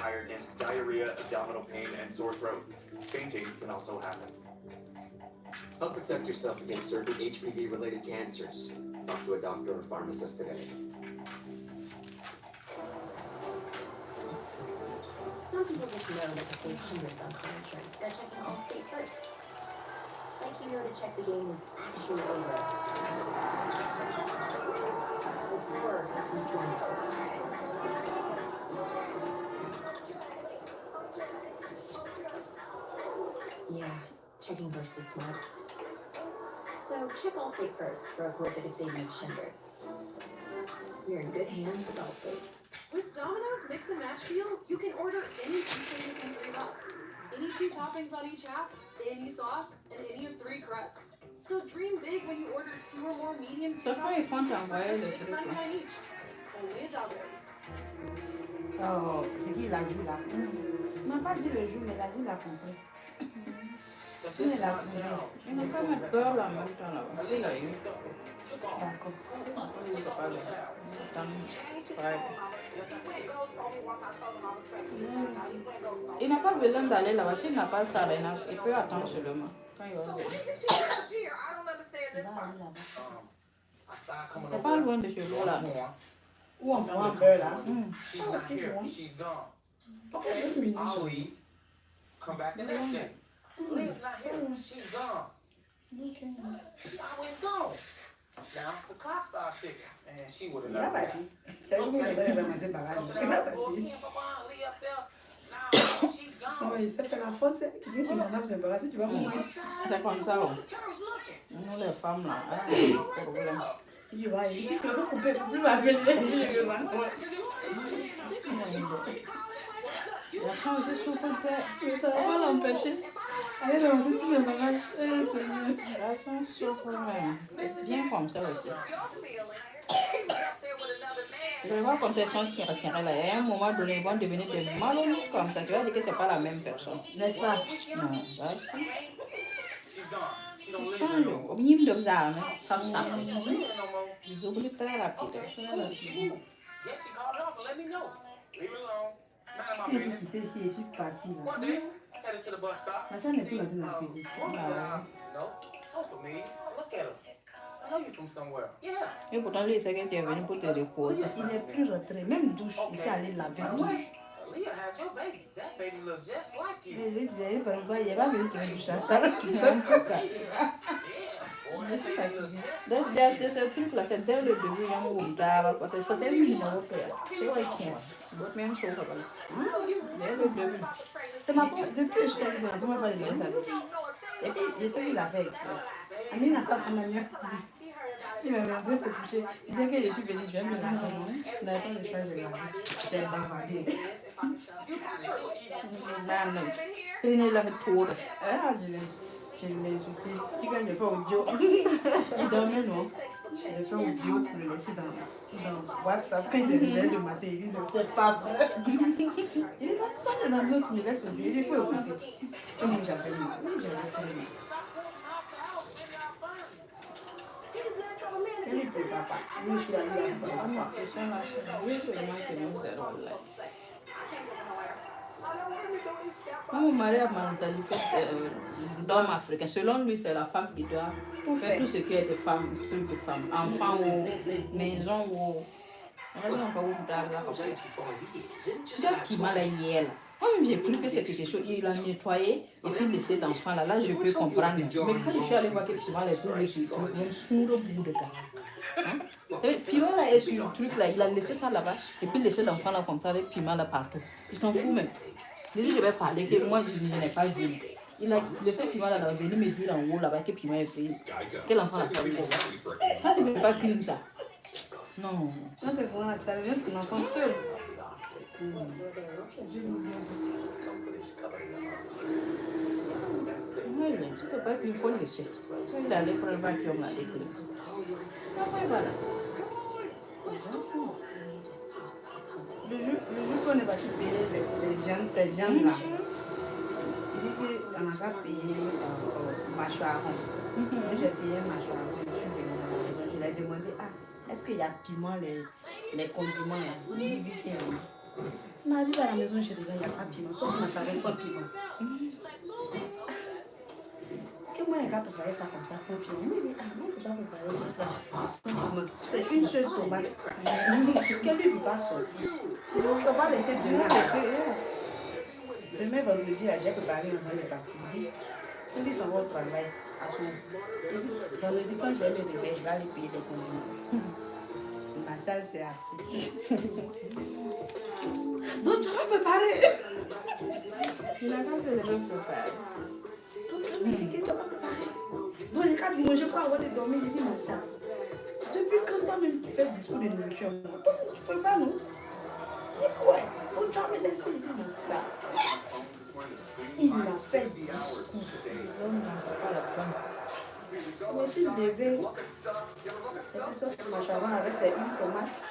tiredness, diarrhea, abdominal pain, and sore throat. Fainting can also happen. Help protect yourself against certain HPV-related cancers. Talk to a doctor or pharmacist today. Some people just know that to save hundreds on car insurance by checking Allstate first. Like you know to check the game is actually over before you storm the court. Yeah, checking first is smart. So check Allstate first for a quote that could save you hundreds. You're in good hands with Allstate. With Domino's Mix and Match deal, you can order any pizza you can dream up. Any 2 toppings on each half, any sauce, and any of 3 crusts. So dream big when you order 2 or more medium Ça fait quand ça envoie le truc. $6.99 each. Only at Domino's. Oh, c'est qui l'a vu là? Il m'a pas dit le jour, mais il a dit la compris. Il n'a pas mettre beurre là en même temps là-bas. Il a eu. D'accord. Il n'a pas besoin d'aller là-bas. S'il n'a pas ça, il peut attendre seulement. Quand il va venir. C'est pas loin de chez vous là. Où on prend un beurre là? She's not here. She's gone. I'll leave. Come back the next day. Leah's not here. She's gone. She's always gone. Now the clock starts ticking, and she would have Il a never. pas dit. Tu as vu qu'il est dans ma barrage. Il m'a pas dit. Non, mais il s'est fait la fausse. Tu dis qu'il ramasse mes barrages, tu vas mourir. C'est comme ça. Nous les femmes là, c'est un problème. Tu vois, ici, il faut couper, plus ma venir. Et après aussi, je trouve que ça va pas l'empêcher. Allez, ramasser tous mes bagages. Là, c'est surprenant. C'est bien comme ça aussi. Je vais voir comme ça, ils sont serrés là. Et à un moment donné, ils vont devenir des malhonnêtes comme ça. Tu vas dire que c'est pas la même personne. N'est-ce pas? Non, au minimum de ça, ça. Ils oublient très rapidement. Puis j'ai quitté ici et je suis partie là. Ma soeur n'est plus dans la cuisine. Et pourtant, lui, c'est que tu es venu pour te reposer. Il n'est plus rentré, même douche. Il s'est allé laver douche. Et je disais, il va venir se doucher à ça. Je suis fatiguée. De ce truc là, c'est dès le début, il y a parce que c'est un numéro c'est vrai qu'il y a même chose dès le début. C'est ma propre, depuis que je suis allée, comment faire les ça. Et puis, il essaie de la faire exprès. Amine a ça pour manière. Il m'a demandé de se coucher. Il disait que je suis venue, je vais me laver. Tu n'avais pas le choix, je vais laver. J'ai bavardé. Il avait tout. Ah, je l'ai jeté. Puis quand je fais audio, il dormait, non? Je fais audio pour le laisser dans WhatsApp. Quand il est réveillé le matin, il dit, c'est pas vrai. Il dit, attends, dans l'autre, il me laisse audio. Il faut écouter. Et moi, j'appelle moi. Oui, j'ai appelé. Quel est ton papa? Oui, je suis allée à moi. Mon mari a ma mentalité d'homme africain. Selon lui, c'est la femme qui doit faire tout ce qui est de femme, truc de femme, enfant ou maison ou. Tu dois piment la miel. Moi-même, j'ai cru que c'est quelque chose. Il a nettoyé et puis laissé l'enfant là. Là, je peux comprendre. Mais quand je suis allée voir que piment les trucs, ils ont sourd au bout de ça. Piment là est sur le truc là. Il a laissé ça là-bas et puis laissé l'enfant là comme ça avec piment là partout. Ils s'en foutent même. Il dit, je vais parler, que moi, je n'ai pas vu. Il a laissé Piment là, venu me dire en haut là-bas que Piment est payé. Quel enfant a fait ça? Ça, tu ne peux pas clean ça. Non. Non, c'est pour ça vient pour l'enfant seul. Oui, tu ne peux pas clean, il faut le laisser. Il allait prendre le vacuum là, les clés. Après, voilà. Le jour qu'on est parti payer les viandes là, il dit qu'on n'a pas payé mâchoire. Moi j'ai payé mâchoire. Je lui ai demandé, est-ce qu'il y a piment, les condiments là? Il dit qu'il y a. On arrive à la maison, je regarde, il n'y a pas de piment. Sauce machalé sans piment. Comment elle va préparer ça comme ça sans piment? Moi, je dis, ah non, on ne peut pas préparer sauce là sans piment. C'est une seule tomate. Qu'elle ne peut pas sortir. Donc, on va laisser demain. Demain, vendredi, j'ai préparé un les parties. On dit, on va au travail à son. Vendredi, quand je vais me réveiller, je vais aller payer des condiments. Ma salle, c'est assis. Donc, tu vas préparer. Il n'a pas fait le même préparer. Donc, je me dis que tu vas préparer. Donc, les cas du manger, pas avoir de dormir, je dis, ma salle. Depuis quand toi-même tu fais le discours de nourriture, tu peux pas, non? C'est quoi? On tu vas me laisser, je dis, ma salle. Il m'a fait le discours. L'homme n'a pas la femme. Mais si je devais, c'est une sauce que ma chavanne avec ses huiles tomates.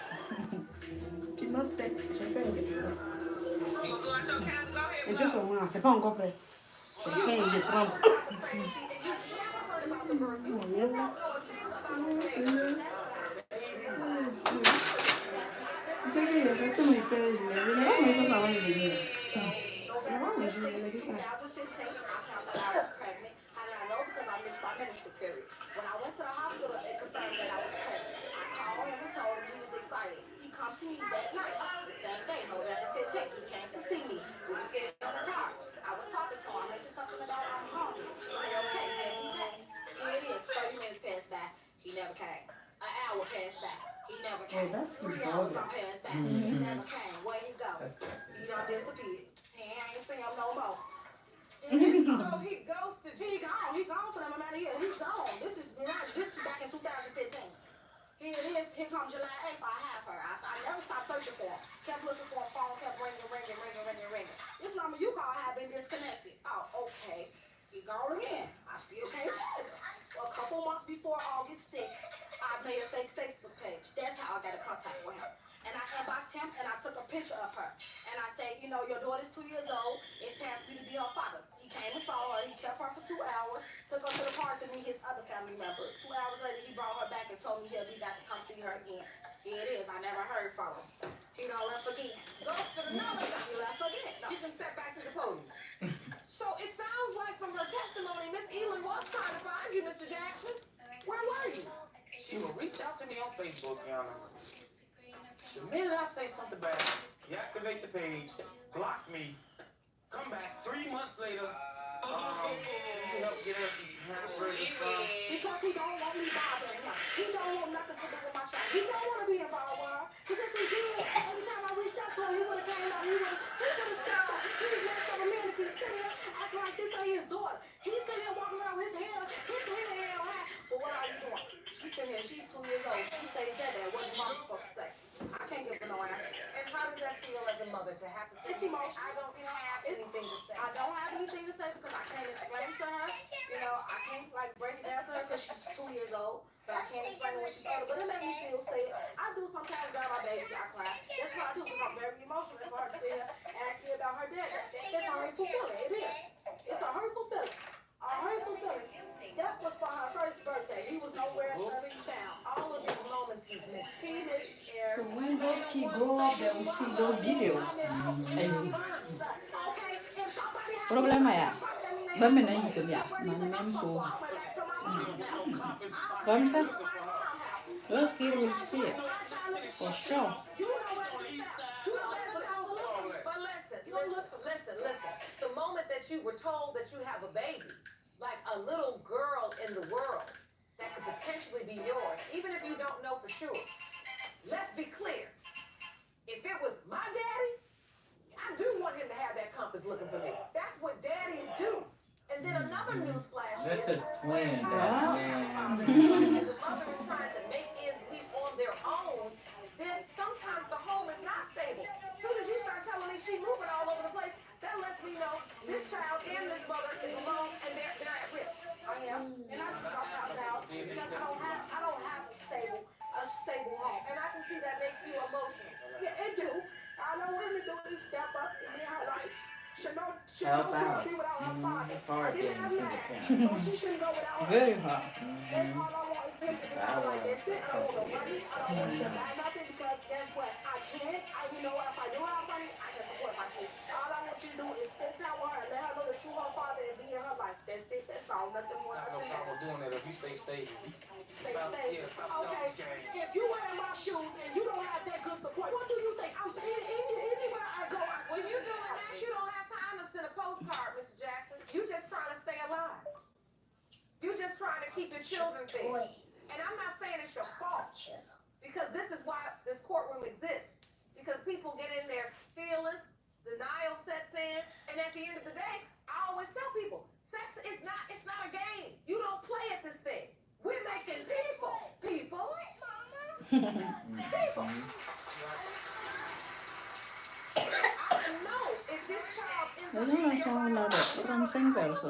Piment sec, j'ai fait un épisode. Et puis sur moi, c'est pas encore prêt. J'ai faim et je tremble. Tu sais qu'il y avait tout mon était élevé. Il n'y a pas de maison avant de venir. C'est vraiment un jour, il a dit ça. When I went to the hospital, it confirmed that I was pregnant. I called him and told him he was excited. He come see me that night. The same day, November 15th, he came to see me. We were sitting in the car. I was talking to him. I mentioned something about I'm hungry. She said, okay, he'll be back. Here it is. 30 minutes passed by. He never came. An hour passed by. He never came. Oh, that's 3 hours important. passed by. He never came. Where he go? He done disappeared. He ain't seen him no more. Oh, he ghosted. He gone. He gone for them amount of years. He's gone. This is back in 2015. Here it is. Here comes July 8th. I have her. I never stopped searching for him. Kept looking for him. Phone kept ringing. This number you call have been disconnected. Oh, okay. He gone again. I still can't find him. Well, a couple months before August 6th, I made a fake Facebook page. That's how I got in contact with him. And I inboxed him and I took a picture of her. And I said, you know, your daughter's 2 years old. It's time for you to be her father. He came and saw her. He kept her for 2 hours. Took her to the park to meet his other family members. 2 hours later, he brought her back and told me he'll be back to come see her again. Here it is. I never heard from him. He done left again. Goes to another guy. He left again. No. You can step back to the podium. So it sounds like from her testimony, Miss Elin was trying to find you, Mr. Jackson. Where were you? She will reach out to me on Facebook, Yana. The minute I say something bad, deactivate the page, block me, come back 3 months later, you help get her some hampers or something. Because he don't want me bothering him. He don't want nothing to do with my child. He don't want to be involved with her. Because if he did, every time I reached out to him, he would have came out. He would have stopped. He's less of a man to sit here acting like this ain't his daughter. He's sitting here walking around with his head held high. But what are you doing? She's sitting here, she's 2 years old. She says that. What is mom supposed to say? I can't give her no answer. And how does that feel as a mother to have to say, It's emotional. I don't have anything to say? I don't have anything to say because I can't explain to her. You know, I can't like break it down to her because she's 2 years old. But I can't explain it when she's older. But it makes me feel sad. I do sometimes grab my baby, I cry. That's what I do because I'm very emotional for her to sit here and ask me about her dad. That's a hurtful feeling. It is. It's a hurtful feeling. A hurtful feeling. That was for her first birthday. He was nowhere to be found. All of these moments he's missed. He missed air. So when those kids grow up, they will see those videos. Problema ya. Bame na yi tumia. Manam so. Comme ça. Those kids will see it. For sure. But listen. The moment that you were told that you have a baby, like a little girl in the world that could potentially be yours, even if you don't know for sure. Let's be clear. If it was my daddy, I do want him to have that compass looking for me. That's what daddies do. And then another newsflash. That's his twin. And the mother is trying to make ends meet on their own, then sometimes the home is not stable. As soon as you start telling me she's moving all over the place, that lets me know this child and this mother is alone and they're at risk. I am. And I just dropped out now because I don't have a stable home. And I can see that makes you emotional. Yeah, it do. I know what to do is step up and be her life. Should no Help out. be without her father. Hard I didn't have getting that. single So she shouldn't go without her. Very hard. That's all I want is him to be her life. That's it. I don't want no money. I don't want you to buy nothing because guess what? I can't. You know what? If I do have you stay stable. Stay Stop, stable. yeah, stop Okay. this game. If you wear my shoes and you don't have that good support, what do you think? I'm saying anywhere I go, When you're doing that, you don't have time to send a postcard, Mr. Jackson. You just trying to stay alive. You just trying to keep your children fed. And I'm not saying it's your fault. Because this is why this courtroom exists. Because people get in their feelings, denial sets in, and at the end of the day, I always tell people, sex is not a game. You don't play at this thing. We're making people. People. People. I don't know if this child ends up Ella being sono your la ransom perso.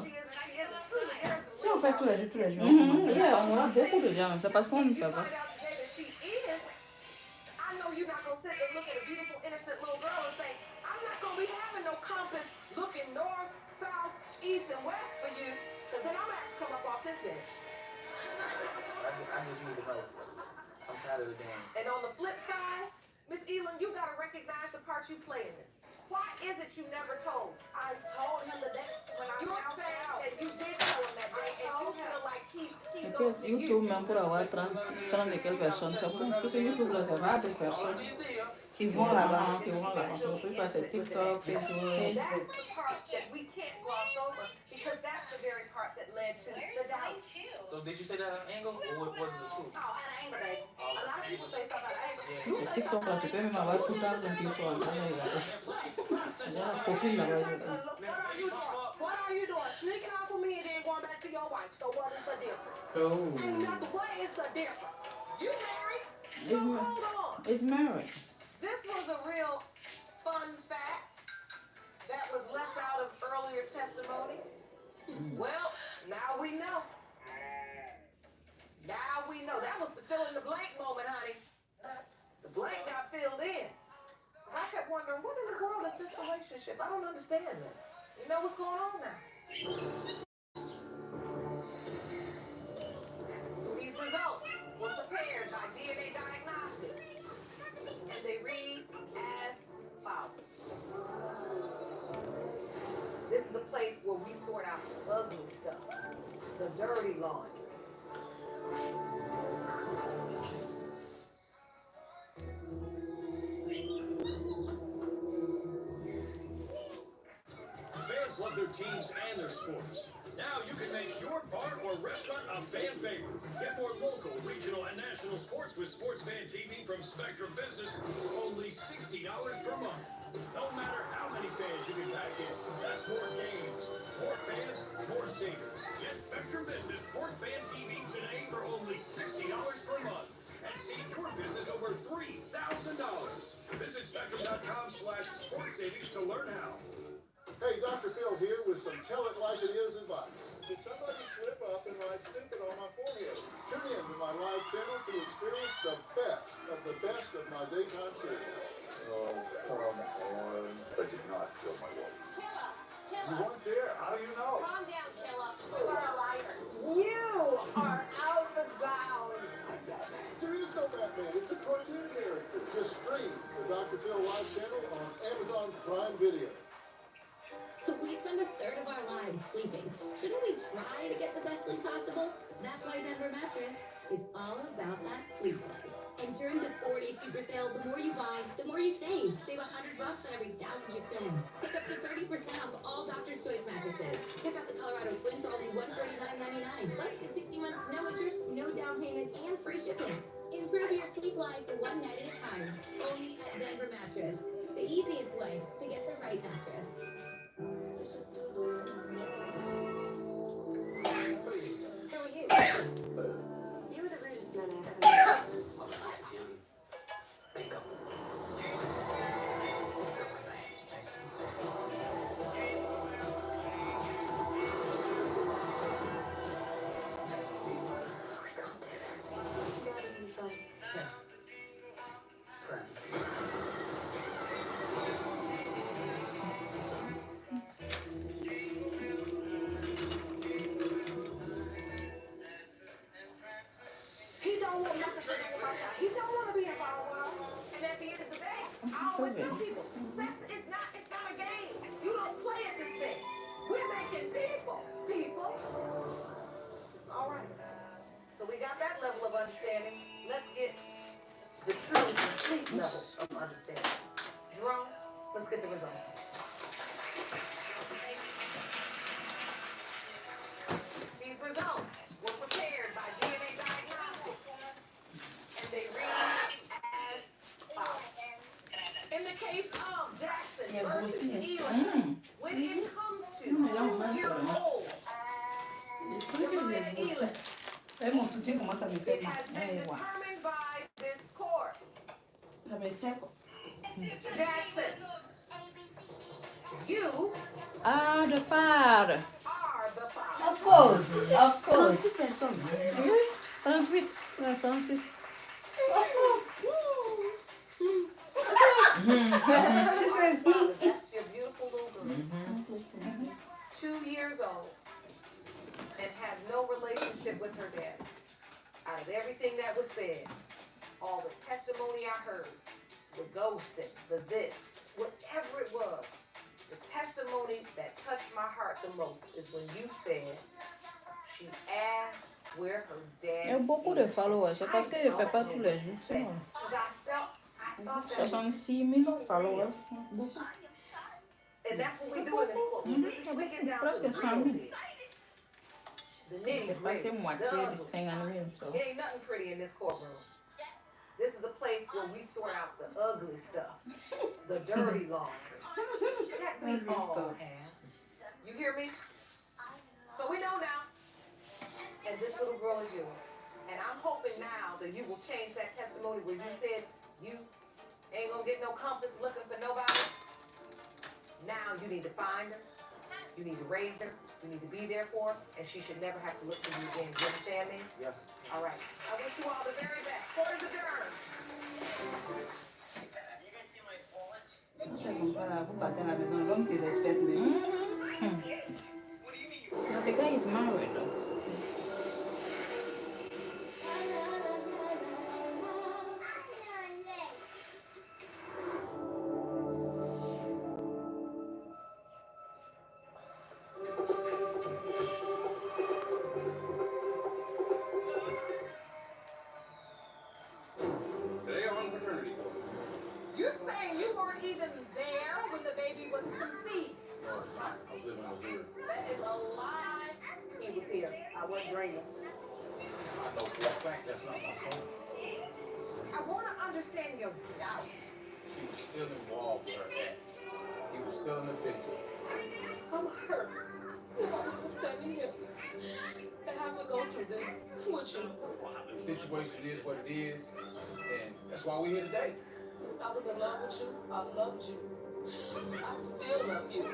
Si on fait tous les jours, Yeah, on a beaucoup de gens, c'est parce qu'on ne fait pas. I know you're not gonna sit and look at a beautiful, innocent little girl and say, I'm not gonna be having no compass looking north, south, east, and west for you, because then I'm gonna have to come up off this edge. I just need to know. I'm tired of the game. And on the flip side, Miss Elam, you gotta recognize the part you play in this. Why is it you never told? I told him the day when I found out that you did tell him that day, and you feel like he Et goes que to YouTube, you. même pour avoir 30 et quelques personnes, c'est bon. Parce que YouTube, là, c'est rare des personnes qui vont là-bas. qui vont là-bas. On peut passer TikTok, Facebook. That's the part that we can't gloss over because that's the very part that led to the doubt. So did you say that at an angle or was it the truth? Oh, at an angle, babe. A lot of people say stuff at an angle. Yeah. You Sur say TikTok, stuff là, at tu an peux même avoir tout le temps un people en train de regarder. Il y a un profil là-bas. What are you doing? Sneaking off of me and then going back to your wife. So what is the difference? Oh. Ain't nothing. What is the difference? You married? So It's mar- hold on. It's married. This was a real fun fact that was left out of earlier testimony. Well, now we know. Now we know. That was the fill in the blank moment, honey. The blank got filled in. I kept wondering, what in the world is this relationship? I don't understand this. You know what's going on now? These results were prepared by DNA Diagnostics, and they read as follows. This is the place where we sort out the ugly stuff, the dirty laundry. Fans love their teams and their sports. Now you can make your bar or restaurant a fan favorite. Get more local, regional, and national sports with Sports Fan TV from Spectrum Business for only $60 per month. No matter how many fans you can pack in, that's more games, more fans, more singers. Get Spectrum Business Sports Fan TV today for only $60 per month. And save your business over $3,000. Visit spectrum.com/sports savings to learn how. Hey, Dr. Phil here with some tell it like it is advice. Did somebody slip up and write stupid on my forehead? Tune in to my live channel to experience the best of my daytime series. Oh, come on. I did not kill my wife. You weren't there. How do you know? Calm down, Killa. You are a liar. You are out of bounds. There is no Batman. It's a cartoon character. Just stream the Dr. Phil live channel on Amazon Prime Video. So we spend a third of our lives sleeping. Shouldn't we try to get the best sleep possible? That's why Denver Mattress is all about that sleep life. And during the 4-day super sale, the more you buy, the more you save. Save $100 on every $1,000 you spend. Take up to 30% off all Doctor's Choice mattresses. Check out the Colorado Twin for only $149.99. Plus, get 60 months, no interest, no down payment, and free shipping. Improve your sleep life one night at a time. Only at Denver Mattress. The easiest way to get the right mattress. Who are you? You were the rudest man I ever met. Makeup. You gotta be friends. Friends. He don't want nothing to do with my child. He don't want to be involved with her. And at the end of the day, I always tell people, sex is not a game. You don't play at this thing. We're making people. People. All right. So we got that level of understanding. Let's get the true, complete level of understanding. Jerome, let's get the result. These results were prepared by DNA Diagnostics, and they read as follows. In the case of Jackson versus Eli, when it comes to 2-year-old, Et mon soutien commence à me faire it mal. has been determined by this court. Ça me sert. Jackson, you Ah, the father. are the father. Of course, of course. 36 personnes. 38, 36. She said, That's your beautiful little girl. 2 years old and has no relationship with her dad. Out of everything that was said, all the testimony I heard, the ghosting, the this, whatever it was, the testimony that touched my heart the most is when you said she asked where her dad Il y a beaucoup de is. followers. C'est parce que je ne fais pas tous les jours. 'Cause I thought that was 66 000 followers. and that's what we do in this courtroom. We get down to the Presque real 100 000. deal. The J'ai nitty passé gritty. moitié de 50 000. So. It ain't nothing pretty in this courtroom. This is a place where we sort out the ugly stuff, the dirty laundry. That we all have. You hear me? So we know now. And this little girl is yours. And I'm hoping now that you will change that testimony where you said you ain't gonna get no compass looking for nobody. Now you need to find her. You need to raise her. You need to be there for her. And she should never have to look for you again. You understand me? Yes. All right. I wish you all the very best. Court is adjourned. c'est comme ça, là, vous partez à la maison, l'homme te respecte même. But the guy is married though. Today on Paternity. You're saying you weren't even there when the baby was conceived? No, it's not. I was living in Missouri. That is a lie. He was here. I wasn't dreaming. I know for a fact that's not my son. I want to understand your doubt. She was still involved with her ex. He was still in the picture. I'm hurt. I'm standing here and have to go through this with you. The situation is what it is, and that's why we're here today. I was in love with you. I loved you. I still love you.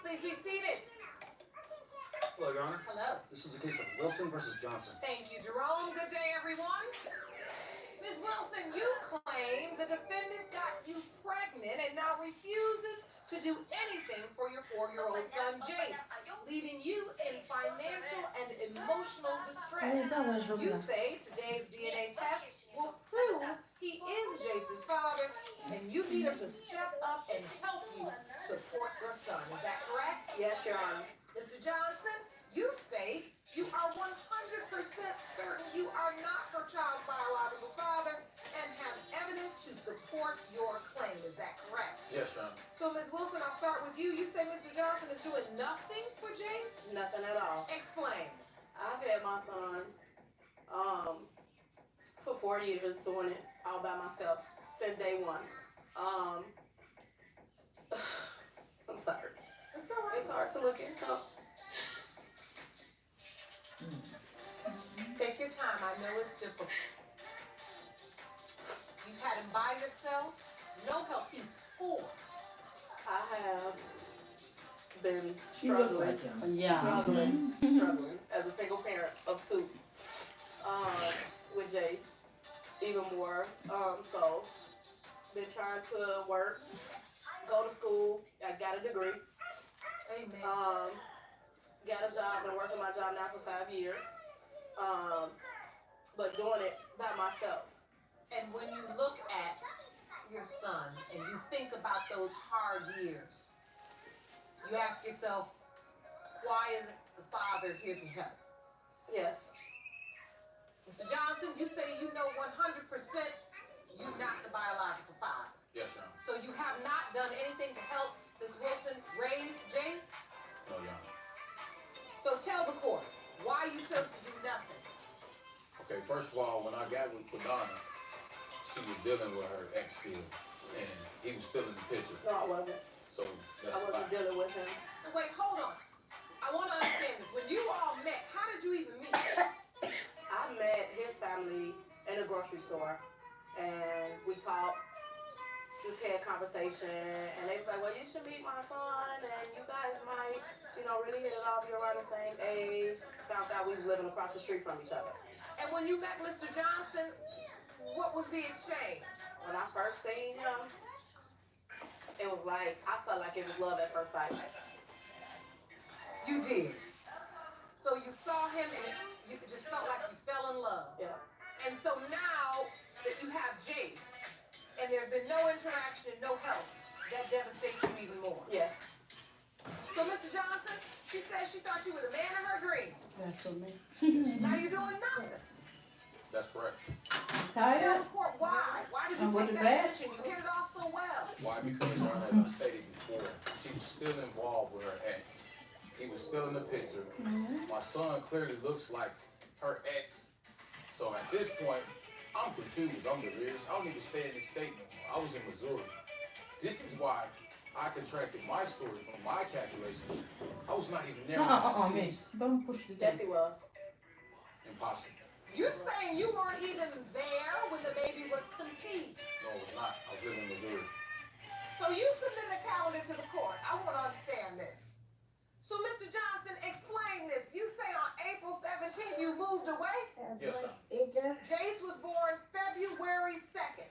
Please be seated. Hello, Your Honor. Hello. This is a case of Wilson versus Johnson. Thank you, Jerome. Good day, everyone. Ms. Wilson, you claim the defendant got you pregnant and now refuses to do anything for your 4-year-old son, Jace, leaving you in financial and emotional distress. You say today's DNA test will prove he is Jace's father, and you need him to step up and help you support your son. Is that correct? Yes, Your Honor. Mr. Johnson, you state you are 100% certain you are not her child's biological father and have evidence to support your claim. Is that correct? Yes, Your Honor. So, Ms. Wilson, I'll start with you. You say Mr. Johnson is doing nothing for Jace? Nothing at all. Explain. I've had my son for 4 years doing it all by myself since day one. I'm sorry. It's all right. It's hard to look at. Take your time. I know it's difficult. You've had him by yourself. No help. He's 4. I have been She look struggling. like him. Yeah. Struggling as a single parent of 2 with Jace, even more. So been trying to work, go to school. I got a degree. Amen. Got a job. Been working my job now for 5 years. But doing it by myself. And when you look at your son and you think about those hard years, you ask yourself, why isn't the father here to help? Yes. Mr. Johnson, you say you know 100% you're not the biological father. Yes, Your Honor. So you have not done anything to help Miss Wilson raise Jace? No, Your Honor. So tell the court why you chose to do nothing. Okay, first of all, when I got with Donna, she was dealing with her ex still, and he was still in the picture. No, I wasn't. So that's I wasn't dealing with him. Wait, hold on. I want to understand this. When you all met, how did you even meet? I met his family in a grocery store, and we talked, just had conversation, and they was like, well, you should meet my son, and you guys might, really hit it off. You're around the same age. Found out we was living across the street from each other. And when you met Mr. Johnson, what was the exchange? When I first seen him, it was like, I felt like it was love at first sight. You did. So you saw him and you just felt like you fell in love. Yeah. And so now that you have Jace and there's been no interaction and no help, that devastates you even more. Yes. So Mr. Johnson, she said she thought you were the man of her dreams. That's so me. Now you're doing nothing. That's correct. Tell Tired? the court why. Why did you And what take is that that? position? You hit it off so well. Why? Because, Your Honor, as I stated before, she was still involved with her ex. He was still in the picture. My son clearly looks like her ex. So at this point, I'm confused. I'm delirious. I don't even stay in this state no more. I was in Missouri. This is why I contracted my story from my calculations. I was not even there. Mais don't push the Yes, thing. he was. Impossible. You're saying you weren't even there when the baby was conceived. No, it was not. I was living in Missouri. So you submit a calendar to the court. I want to understand this. So Mr. Johnson, explain this. You say on April 17th you moved away? Yes, sir. Jace was born February 2nd.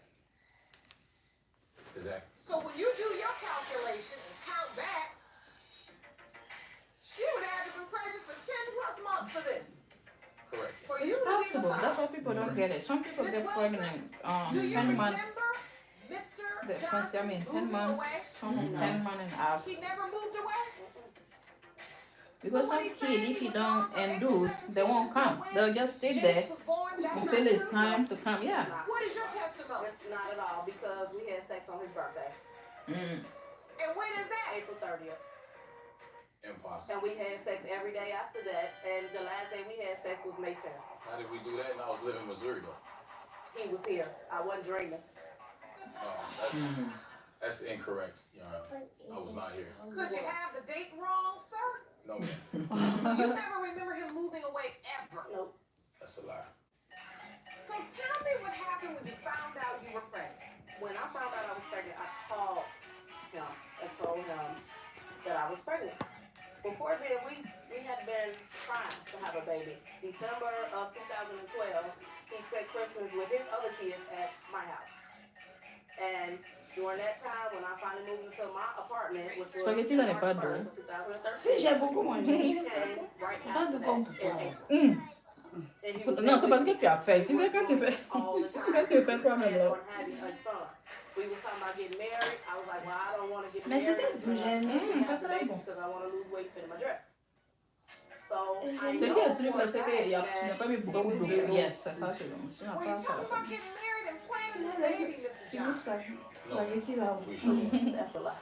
Exactly. So when you do your calculation and count back, she would have been pregnant for 10 plus months for this. Correct. For It's you to be the possible. That's father. why people don't get it. Some people Miss get Wilson, pregnant. Do you 10 remember months. Mr. The first, I Johnson mean, 10 moving months. away? Some 10 months and a half. He never moved away? Because some kid, if you don't induce, they won't come. They'll just stay there Jace was born, that's until not it's true? time to come. Yeah. What is your testimony? It's not at all, because we had sex on his birthday, And when is that? April 30th. Impossible. And we had sex every day after that, and the last day we had sex was May 10th. How did we do that? And I was living in Missouri though. He was here. I wasn't dreaming. That's incorrect, Your Honor. I was not here. Could you have the date wrong, sir? No, ma'am. You never remember him moving away ever. Nope. That's a lie. So tell me what happened when you found out you were pregnant. When I found out I was pregnant, I called him and told him that I was pregnant. Before then, we had been trying to have a baby. December of 2012, he spent Christmas with his other kids at my house. And during that time, when I finally moved into my apartment, which was Spaghetti là n'est pas March 1st d'eau. of 2013, Si, j'ai beaucoup mangé. he came right Pas after de that. compte. And he was Non, c'est parce que tu as fait. Tu sais, quand tu fais, all the time. quand tu fais toi-même là. On having a son. We was talking about getting married. I was like, well, I don't want to get Mais married c'était because gênant. I have the baby because I want to lose weight to fit in my dress. So I C'est know que le truc for là, a c'est fact que tu n'as that pas mis beaucoup he was d'eau. here. Yes, c'est ça, c'est bon. Tu n'as When pas you ça. talk about getting married and planning this baby, Mr. Fini Johnson. spaghetti là. We sure. That's a lie.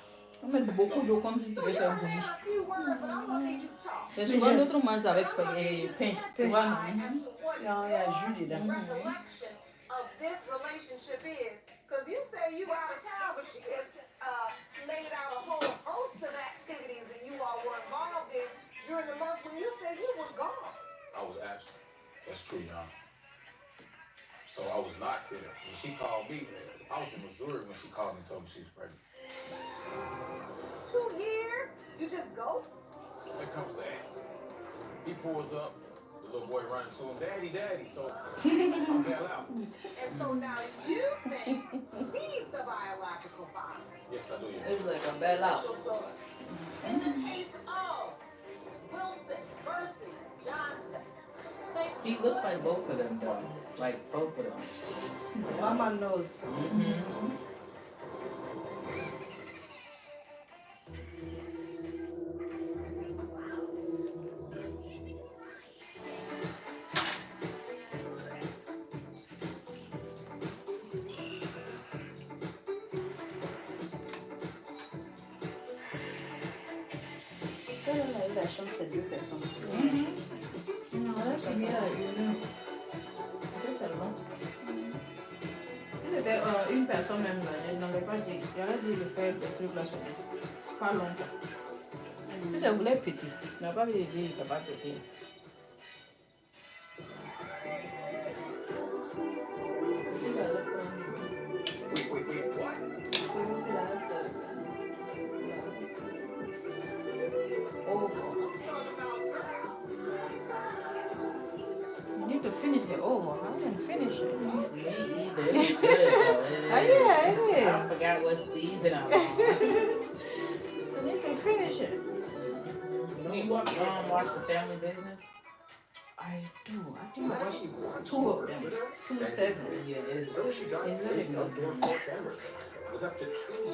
On met beaucoup d'eau comme si So c'était you're un a man bouche. of few words, but I'm gonna need you to talk. Et souvent, d'autres mangent avec I'm gonna need you to pain. Tu vois, testify non? as to what Il y a jus your dedans. recollection of this relationship is. Because you say you out of town, but she has laid out a whole host of activities that you all were involved in during the month when you said you were gone. I was absent. That's true, Your Honor. So I was not there. When she called me, I was in Missouri when she called me and told me she was pregnant. 2 years? You just ghost? Here comes the ex. He pulls up, the little boy running to him, Daddy, Daddy. So I bail out. And so now you think he's the biological father. Yes, I do, yeah. It's like a bell out. So, in the case of Wilson versus Johnson, He looked like both of them, though. Like both of them. Mama knows. personnes, c'est 2 personnes. Non, là, c'est mieux à une. C'est seulement. Si c'était une personne même, là, elle n'aurait pas dit. J'aurais dit de faire des trucs là sur lui. Pas longtemps. Si je voulais petit, je n'aurais pas dit il ne fait pas petit. Wait, what? You need to finish the oval. I didn't finish it. Me either. It's good though. Oh, yeah, it is. I forgot what season I'm on. You need to finish it. Do you watch the Family Business? I do. I think I watched 2 of them. 2 segments. Yeah, it's So she got It's very good. outdoor 4 cameras with up to 2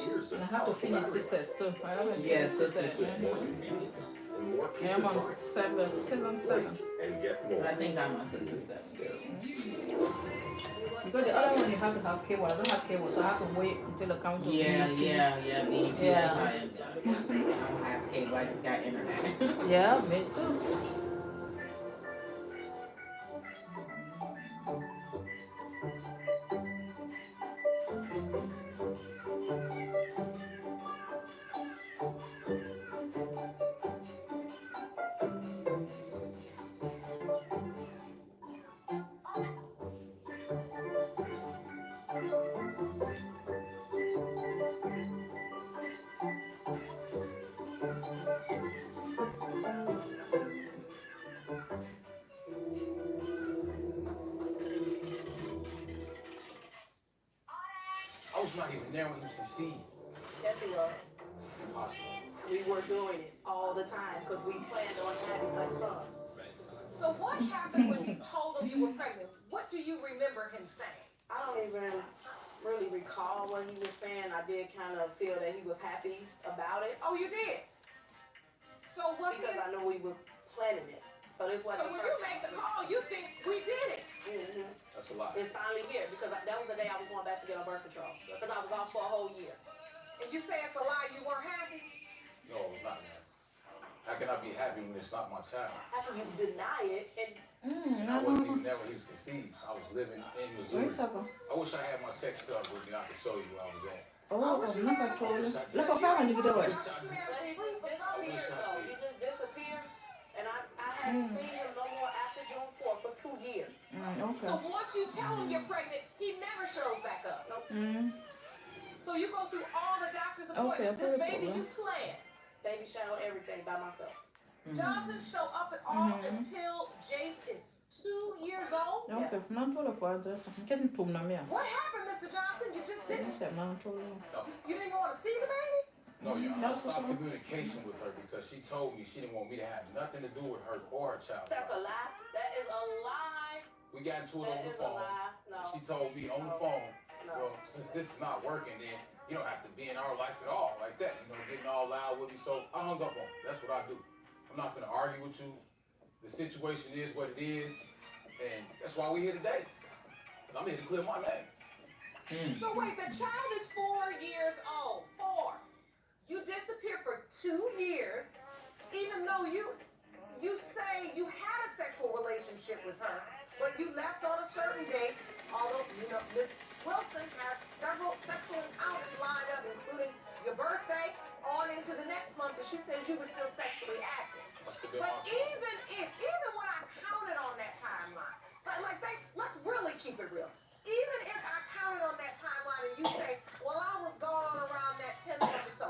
years of And I have to finish Sisters too. I haven't Yeah, finished Sisters Sisters. with more convenience and more peace I'm of on mind. season 7. And get more. I think I'm on season 7. Because the other one you have to have cable. I don't have cable, so I have to wait until the count of Yeah, BET. yeah, me too. Yeah. I don't have cable, I just got internet. Yeah, me too. I was not even there when he was conceived. Yes, it was. Impossible. We were doing it all the time because we planned on having my son. So what happened when you told him you were pregnant? What do you remember him saying? I don't even really recall what he was saying. I did kind of feel that he was happy about it Oh, you did. So was because it? I knew we was planning it. So this So wasn't when you make the call, you think we did it. Mhm. That's a lot. It's finally here because that was the day I was going back to get on birth control because I was off for a whole year. And you say it's a lie. You weren't happy. No, it was not, man. How can I be happy when it's not my child? After you deny it and I wasn't even there when he was conceived. I was living in Missouri. Oui, ça va. I wish I had my text stub with me. I could show you where I was at. Oh, non, pas trop. Le papa m'a dit que but he just disappeared though. He just disappeared and I hadn't seen him no more after June 4th for 2 years. So Okay. once you tell him you're pregnant, he never shows back up. So you go through all the doctor's appointments. This baby you planned. Baby shower, everything by myself. Doesn't show up at all until Jace is 2 years old. Ok, non, tout le fois, qu'est-ce que tu me mets? What happened, Mr. Johnson? You just didn't. C'est non, tout le You didn't want to see the baby? No, yeah, I That's stopped what's up. communication with her because she told me she didn't want me to have nothing to do with her or her child. That's a lie. That is a lie. We got into it That over the is a phone. lie. No. She told me on the phone, No. well, since this is not working, then you don't have to be in our life at all, like that. You know, getting all loud with me. So I hung up on her. That's what I do. I'm not gonna argue with you. The situation is what it is, and that's why we're here today. I'm here to clear my name. So wait, the child is 4 years old. 4. You disappear for 2 years, even though you say you had a sexual relationship with her, but you left on a certain date. Although you know Miss Wilson has several sexual encounters lined up, including your birthday on into the next month, and she says you were still sexually active. Must have been But my even when I counted on that timeline, let's really keep it real. Even if I counted on that timeline and you say, well, I was gone around that 10 months or so,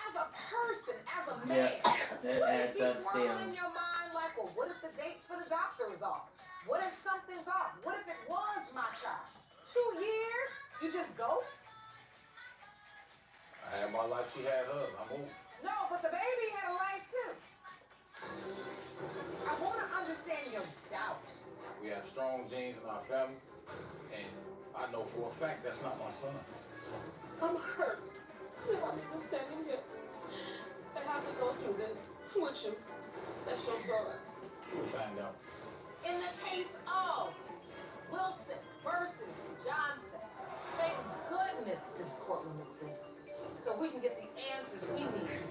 as a person, as a man, that would adds it be up swirling still. in your mind like, well, what if the dates for the doctor is off? What if something's off? What if it was my child? 2 years? You just ghost? I had my life, she had hers. I moved. No, but the baby had a life too. I want to understand your doubt. We have strong genes in our family, and I know for a fact that's not my son. I'm hurt. I want me to stand in here. I have to go through this with you. That's your son. We'll find out. In the case of Wilson versus Johnson, thank goodness this courtroom exists, so we can get the answers we need.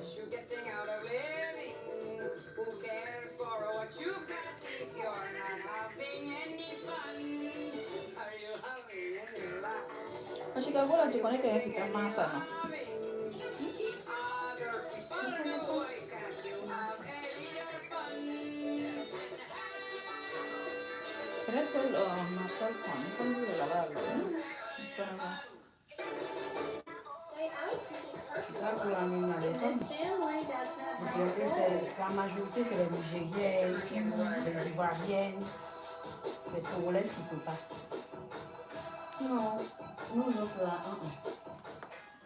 Shoot the thing out of living. Who cares for what you've got if you're not having any fun? Are you having any life? Acho que agora tu conecta aí fica massa, não? If other people know why can't you have a little fun? Creo que Marcel cuando yo la barba, Là, pour la même année, la majorité, c'est les Nigériennes, les Ivoiriennes, les Congolaises qui ne peuvent pas. Non, nous autres là,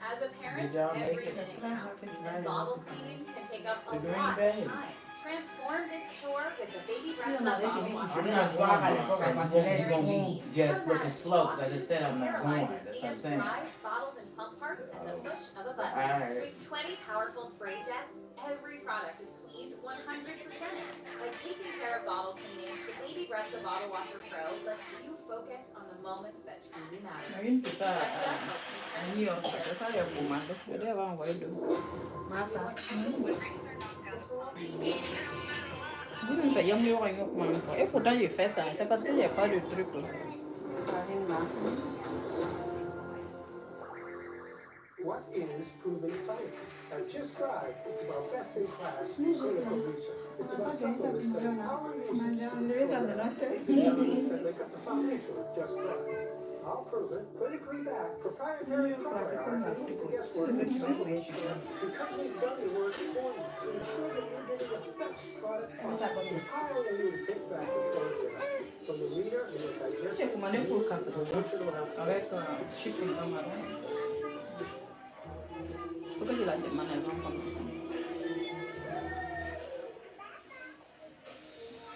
As a parent, job, every Mason. minute counts, and bottle cleaning can take up a You're doing lot of great. time. Transform this chore with the Baby Si Breath on avait bottle fini, wash. il faudrait avoir à l'époque à maternelle. just looking slow because I just said I'm not going. Sterilizes That's what I'm and saying. dries bottles and pump parts at the push of a button. Alright. With 20 powerful spray jets, every product is cleaned 100%. By taking care of bottle cleaning, the Baby Breath Bottle Washer Pro lets you focus on the moments that truly matter. Une petite à New York, c'est pas les romans, donc je devais envoyer deux. Massa. Vous ne payez mieux rien que moi. Et pourtant, j'ai fait ça. C'est parce qu'il n'y a pas de truc. What is proven science? At Just Thrive, it's about best in class clinical research. It's about supplements that empower users to the elements that make up the foundation of Just Thrive. All proven, clinically backed, proprietary probiotic that moves the guesswork from supplements. Because we've done the work for you to ensure that you're getting the best product possible, empowering you to take back control of your health. From the leader in your digestion, J'ai commandé pour 4 emotional health. avec shipping dans ma main. Pourquoi je la demande à l'enfant?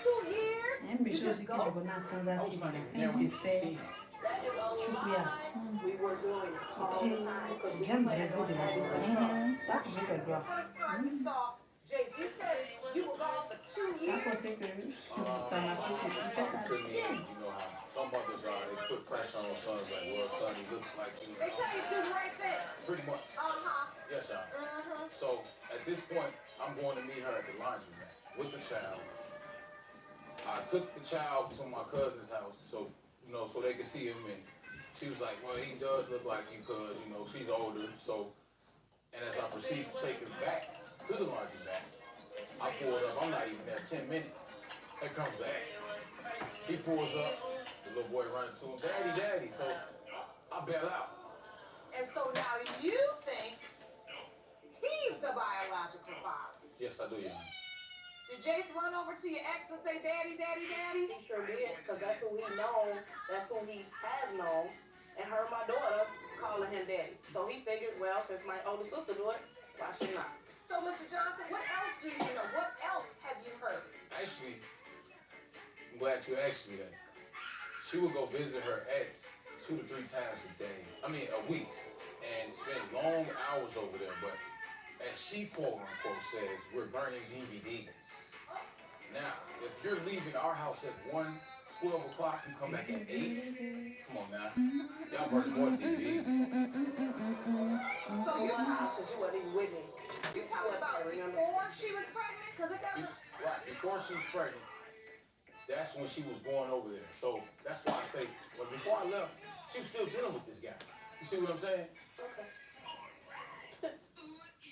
2 years? Il y a une chose aussi que je connais en Kansas City, quand il fait choupia. We were doing it all the time. Et j'aime braiser de la boue. Ça, je te dois. First time you saw Jace, you said you were gone for 2 years. Quand on sait que ça m'a fait que tu fais ça To me, bien. you know how some mothers are, they put pressure on sons like, well, son, he looks like you. They tell you to do the right thing. Pretty much. Uh-huh. Yes, sir. So at this point, I'm going to meet her at the laundromat with the child. I took the child to my cousin's house, so you know, so they could see him, and she was like, "Well, he does look like you, cause you know she's older." So, and as I proceed to take her back to the laundromat, I pulled up. I'm not even there 10 minutes. Here comes the ex. He pulls up. The little boy running to him, "Daddy, daddy!" So I bail out. And so now you think he's the biological father. Yes, I do, Your Honor. Did Jace run over to your ex and say, "Daddy, daddy, daddy"? He sure did, because that's who he known, that's who he has known, and her and my daughter calling him daddy. So he figured, well, since my older sister do it, why should not? So, Mr. Johnson, what else do you know? What else have you heard? Actually, I'm glad you asked me that. She would go visit her ex 2 to 3 times a week, and spend long hours over there. But as she quote unquote says, we're burning DVDs. Now, if you're leaving our house at 12 o'clock, you come back at 8. Come on now, y'all burning more than DVDs. So you house, because you wasn't even with me. You talking about before she was pregnant? Because it doesn't. Right, before she was pregnant, that's when she was going over there. So that's why I say, well, before I left, she was still dealing with this guy. You see what I'm saying? Okay.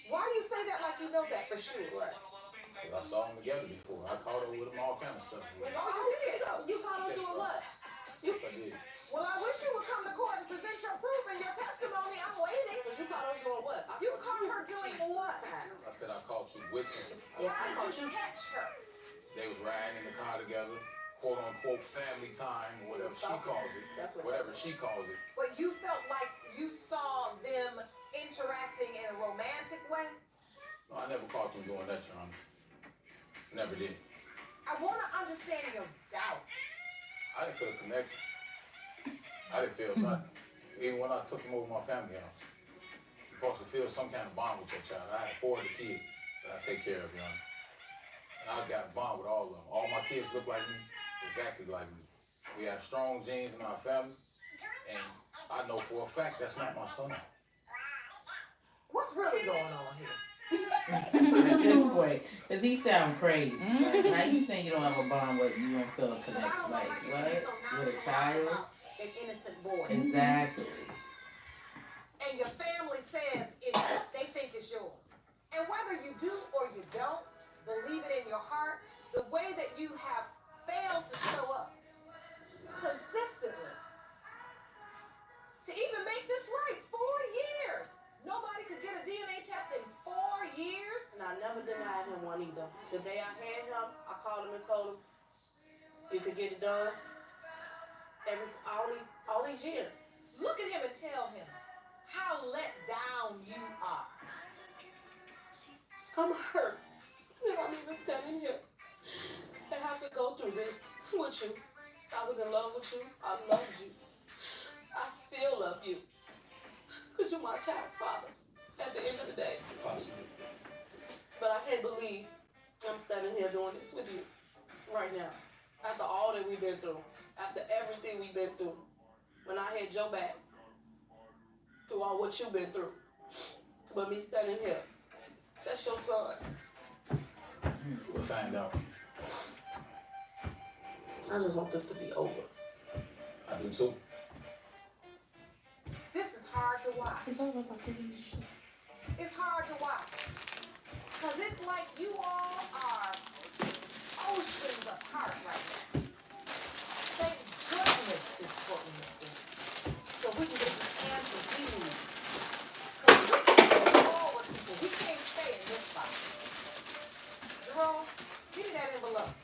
Why do you say that like you know that for sure? Right. Because I saw them together before. I caught her with them, all kind of stuff. Oh, you did. You caught her doing what? Yes, I did. Well, I wish you would come to court and present your proof and your testimony. I'm waiting. Because you caught her doing what? You caught her doing what? I said I caught you with him. Yeah, How I caught did you you. catch her? They was riding in the car together, quote unquote family time, or whatever she calls it. That's what Whatever she calls it. But you felt like you saw them interacting in a romantic way? No, I never caught them doing that, Your Honor. Never did. I want to understand your doubt. I didn't feel a connection. I didn't feel nothing. Even when I took him over to my family house. You're supposed to feel some kind of bond with your child. I had 4 of the kids that I take care of, Your Honor. And I got a bond with all of them. All my kids look like me, exactly like me. We have strong genes in our family, and I know for a fact that's not my son. What's really going on here? boy, because he sound crazy. Like, how you saying you don't have a bond with you don't feel a connect? Like, what? With a child? An innocent boy. Exactly. And your family says they think it's yours. And whether you do or you don't, believe it in your heart, the way that you have failed to show up consistently to even make this right, 4 years. Nobody could get a DNA test in 4 years. And I never denied him one either. The day I had him, I called him and told him you could get it done. All these years. Look at him and tell him how let down you are. I'm hurt. And I'm even standing here and have to go through this with you. I was in love with you. I loved you. I still love you. Because you're my child's father at the end of the day. Possibly. But I can't believe I'm standing here doing this with you right now. After all that we've been through. After everything we've been through. When I had your back. Through all what you've been through. But me standing here. That's your son. We'll find out. I just want this to be over. I do too. This is hard to watch. It's hard to watch. Because it's like you all are oceans apart right now. Thank goodness this courtroom exists. So we can get the answers we need. Because we're forward people. We can't stay in this spot. Jerome, give me that envelope.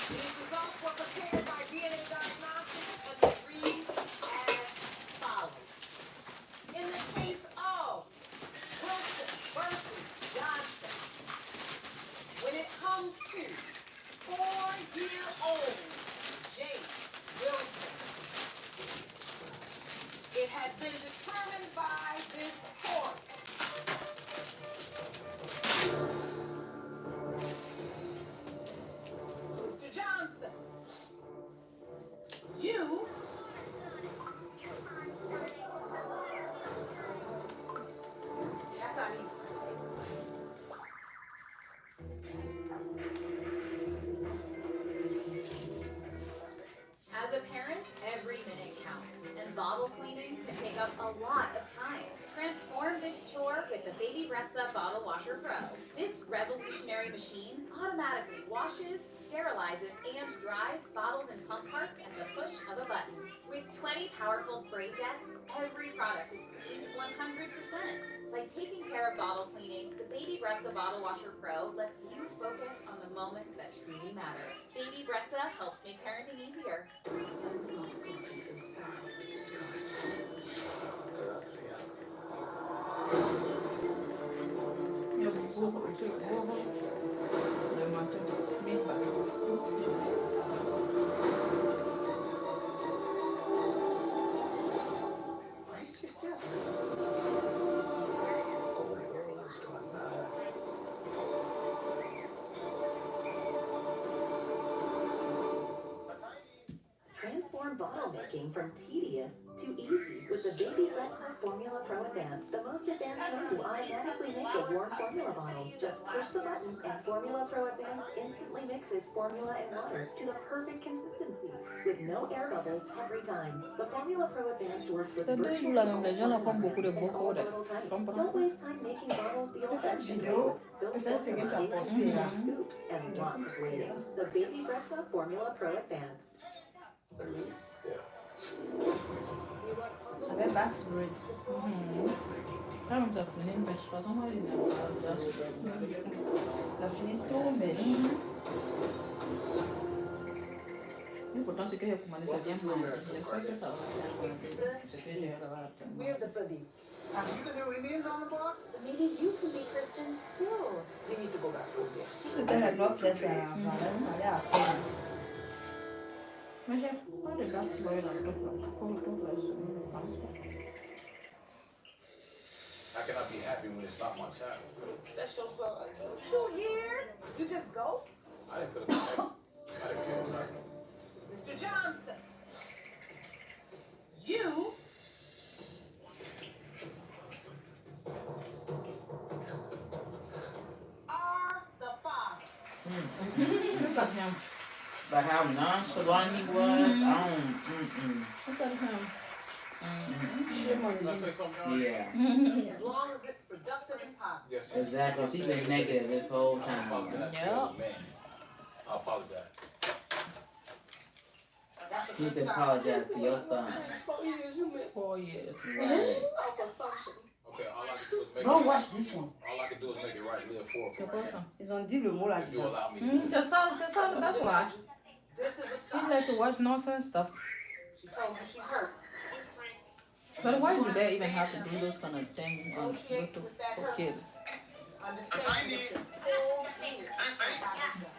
These results were prepared by DNA Diagnostics and they read as follows. In the case of Wilson versus Johnson, when it comes to 4-year-old Jake Wilson, it has been determined by this court Mr. Johnson, you that's not easy. As a parent, every minute counts, and bottle cleaning can take up a lot of time. Transform this chore with the Baby Bretza Bottle Washer Pro. This revolutionary machine automatically washes, sterilizes, and dries bottles and pump parts at the push of a button. With 20 powerful spray jets, every product is cleaned 100%. By taking care of bottle cleaning, the Baby Bretza Bottle Washer Pro lets you focus on the moments that truly matter. Baby Bretza helps make parenting easier. Brace yourself. Transform bottle making from tedious to easy with the Baby Bretza Formula Pro Advanced, the most advanced way to automatically make a warm formula bottle. Just push the button and Formula Pro Advanced instantly mixes formula and water to the perfect consistency with no air bubbles every time. The Formula Pro Advanced works with virtually all formula and all bottle types. Don't waste time making bottles the old-fashioned way. Built for scoops and lots of waiting. The Baby Bretza Formula Pro Advanced. Avec Bax Braids. Quand tu as fini, mais je façon moi il a fini tout, mais l'important c'est que pour moi ça vient mal. J'espère que ça va faire. C'est que j'ai We're the buddy. Are you the new Indians on the block? Maybe you can be Christians too. We need to go back over there. C'était la gloire qui a fait ça allait après. Mais j'ai pas de Bax Braids dans le How can I be happy when it's not my child? That's your son. 2 years? You just ghost? I didn't feel a connection. I didn't feel like Mr. Johnson, you But how nonchalant he was, I don't. Look at him. Shame on Can I you. say something? Yeah. As long as it's productive and positive. Yes, sir. Exactly. He's been negative this whole I time. apologize to you as a man. I apologize. That's a You good need to start. apologize to your son. 4 years, you missed. 4 years. Right. Off assumptions. Okay, all I can do is make Don't it. watch this one. All I can do is make it right. Live for C'est quoi ça? Ils ont dit le mot là. If you allow me to do it. C'est ça, that's why. This is a He start. like to watch nonsense stuff. She told you she's hurt. But why do they even have to do those kind of things on YouTube for kids? Understand this is full fear by herself.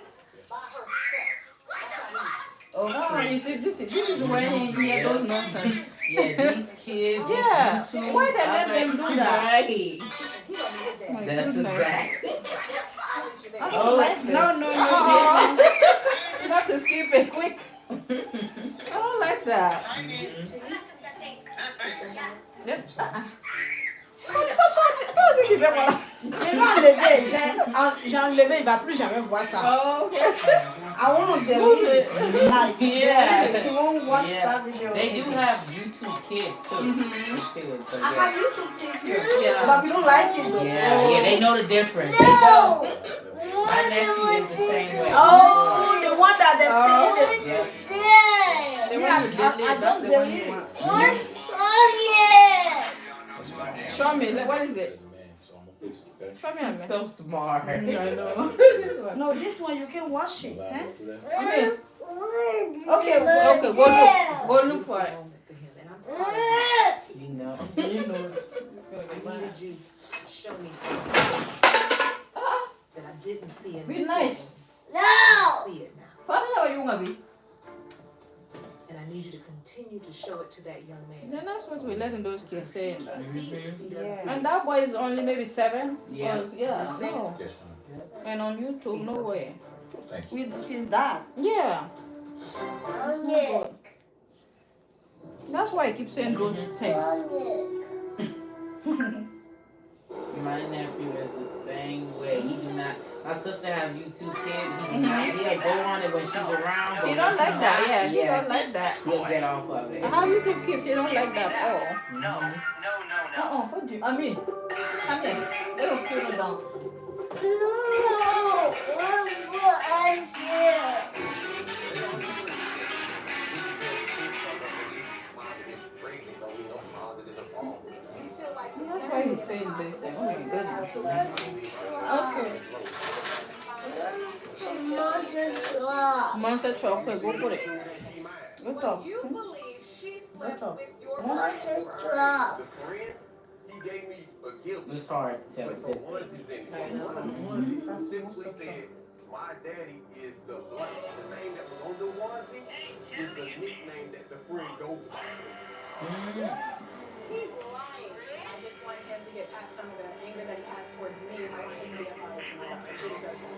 Oh, no, you see, this is why he hear those nonsense. Yeah, these kids. Yeah, YouTube, why they let them do that? Right. My That's goodness. exactly. I don't like this. No. You have to skip it quick. I don't like that. Yep. De toute façon, toi aussi tu fais voilà. Je vais enlever. J'ai enlevé. Il va plus jamais voir ça. Oh, okay. I want to delete it. Like, Yeah. he won't watch Yeah. that video. They do have YouTube Kids too. Kids, but I have yeah. YouTube kids here. Yeah. But we don't like it though. Yeah, they know the difference. They don't. My nephew is the same way. Oh, the one that they say. Yeah. The Yeah, one you delete, I that's don't the one delete you it. want. Show me, like, what is it? Show me a minute. So smart. I know. This one. No, this one you can wash it. Eh? Okay. Okay, go look for it. You know. You know I it's gonna be bad. needed you to show me something that I didn't see in Be the nice. film. I see it now. Family or you gonna be? And I need you to continue to show it to that young man. Then that's what we're letting those kids say. If he doesn't see And it. that boy is only maybe 7. Yeah. Yeah. Yes, No. Yes, And on YouTube, no way. thank you. With his dad. Yeah. It's no good. That's why I keep saying those things. My nephew is the same way. He do not. My sister have YouTube Kids. He do not. He'll go on it when she's around. But He don't like that. Yeah, he Yeah. don't like that. He'll get off of it. How YouTube keep? He don't like that. Oh. No. What do you? I mean, come here. They will put it down. That's why he's saying this thing. Oh my goodness. Okay. Monster chocolate, go put it. Go talk. You believe she slept up? with your Monster friend. The friend, he gave me a gift It's hard to tell. with some onesies in it. One of the onesies simply said, my daddy is the blank. The name that was on the onesie is the nickname that the friend goes by. He's lying. I just want him to get past some of the anger that he has towards me. I want him to be a father to my daughter. She deserves that.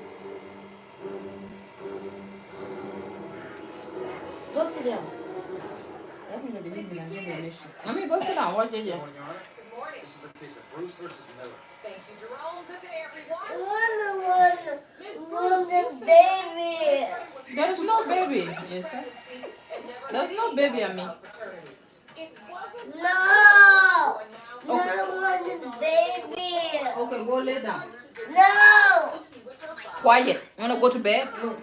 Go sit down. Let me know the reason I'm doing this. Let me go sit down. Watch it. Good morning. This is a case of Bruce versus Miller. Thank you, Jerome. Good day, everyone. There is no baby. Yes, sir. There's no baby, I mean. Okay, go lay down. Quiet. You wanna go to bed? You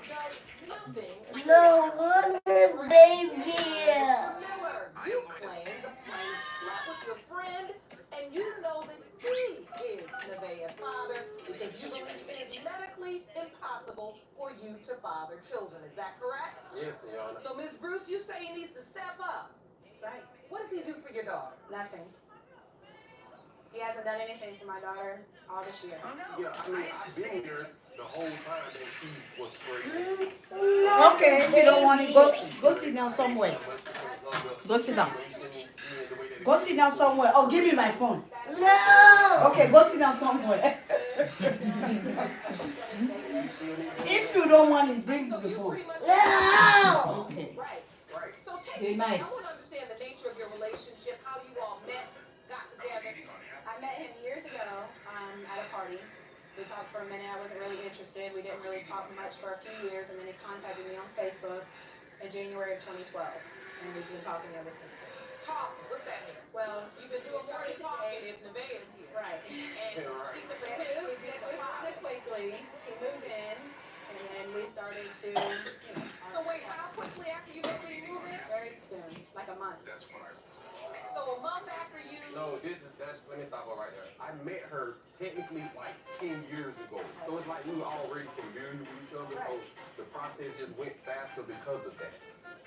claim the plaintiff slept with your friend, and you know that he is Nevaeh's father because you believe it is medically impossible for you to father children. Is that correct? Yes, Your Honor. So, Ms. Bruce, you say he needs to step up. Right. What does he do for your daughter? Nothing. He hasn't done anything for my daughter all this year. Yeah, I mean, I've been here the whole time that she was pregnant. Okay, if you don't want it, go sit down somewhere. Go sit down. Go sit down somewhere. Oh, give me my phone. No. Okay, go sit down somewhere. If you don't want it, bring the phone. No. Okay. Right. So take Be me nice. back. I want to understand the nature of your relationship, how you all met, got together. I met him years ago at a party. We talked for a minute. I wasn't really interested. We didn't really talk much for a few years, and then he contacted me on Facebook in January of 2012, and we've been talking ever since then. Talking, what's that mean? Well, You've been doing more than talking if Nevaeh is here. right. And Right. he could potentially be the father. Quickly, he moved in, and then we started to, you know. So wait, how quickly after you moved in, you moved in? Very soon, like a month. That's what I. So a month after you. No, let me stop her right there. I met her technically like 10 years ago. So it's like we were already familiar with each other. So the process just went faster because of that.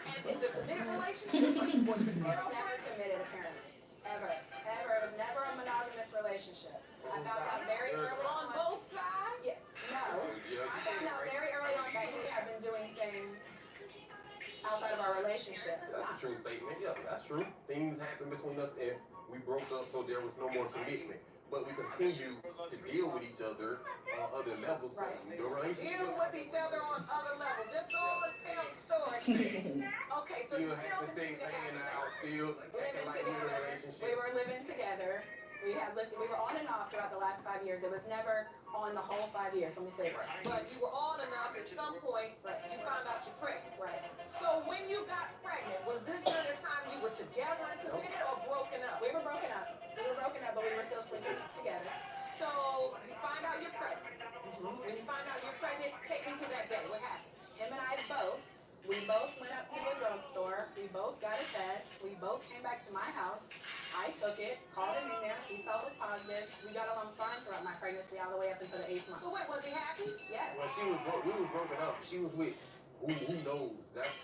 And is it a committed relationship or you was your Never girlfriend? committed, apparently. Ever. It was never a monogamous relationship. I found out very early On on. both sides? Yeah, no. I found out very early on that he had been doing things outside of our relationship. That's a true statement. Yeah, that's true. Things happened between us and we broke up, so there was no more commitment. But we continue to deal with each other on other levels. But the relationship. Deal with each other on other levels. Just go and tell the story. Okay, so you Still still having sex, hanging out, still acting like we're in a relationship. We were living together. We were on and off throughout the last 5 years. It was never on the whole 5 years. Let me say it right. But you were on enough at some point, you found out you're pregnant. Right. So when you got pregnant, was this during the time you were together and committed or broken up? We were broken up. But we were still sleeping together. So you find out you're pregnant. When you find out you're pregnant, take me to that day. What happened? Him and I both. We both went up to the drugstore. We both got a test. We both came back to my house. I took it, called him in there. He saw it was positive. We got along fine throughout my pregnancy all the way up until the 8th month. So wait, was he happy? Yes. Well, we was broken up. She was with who knows. That's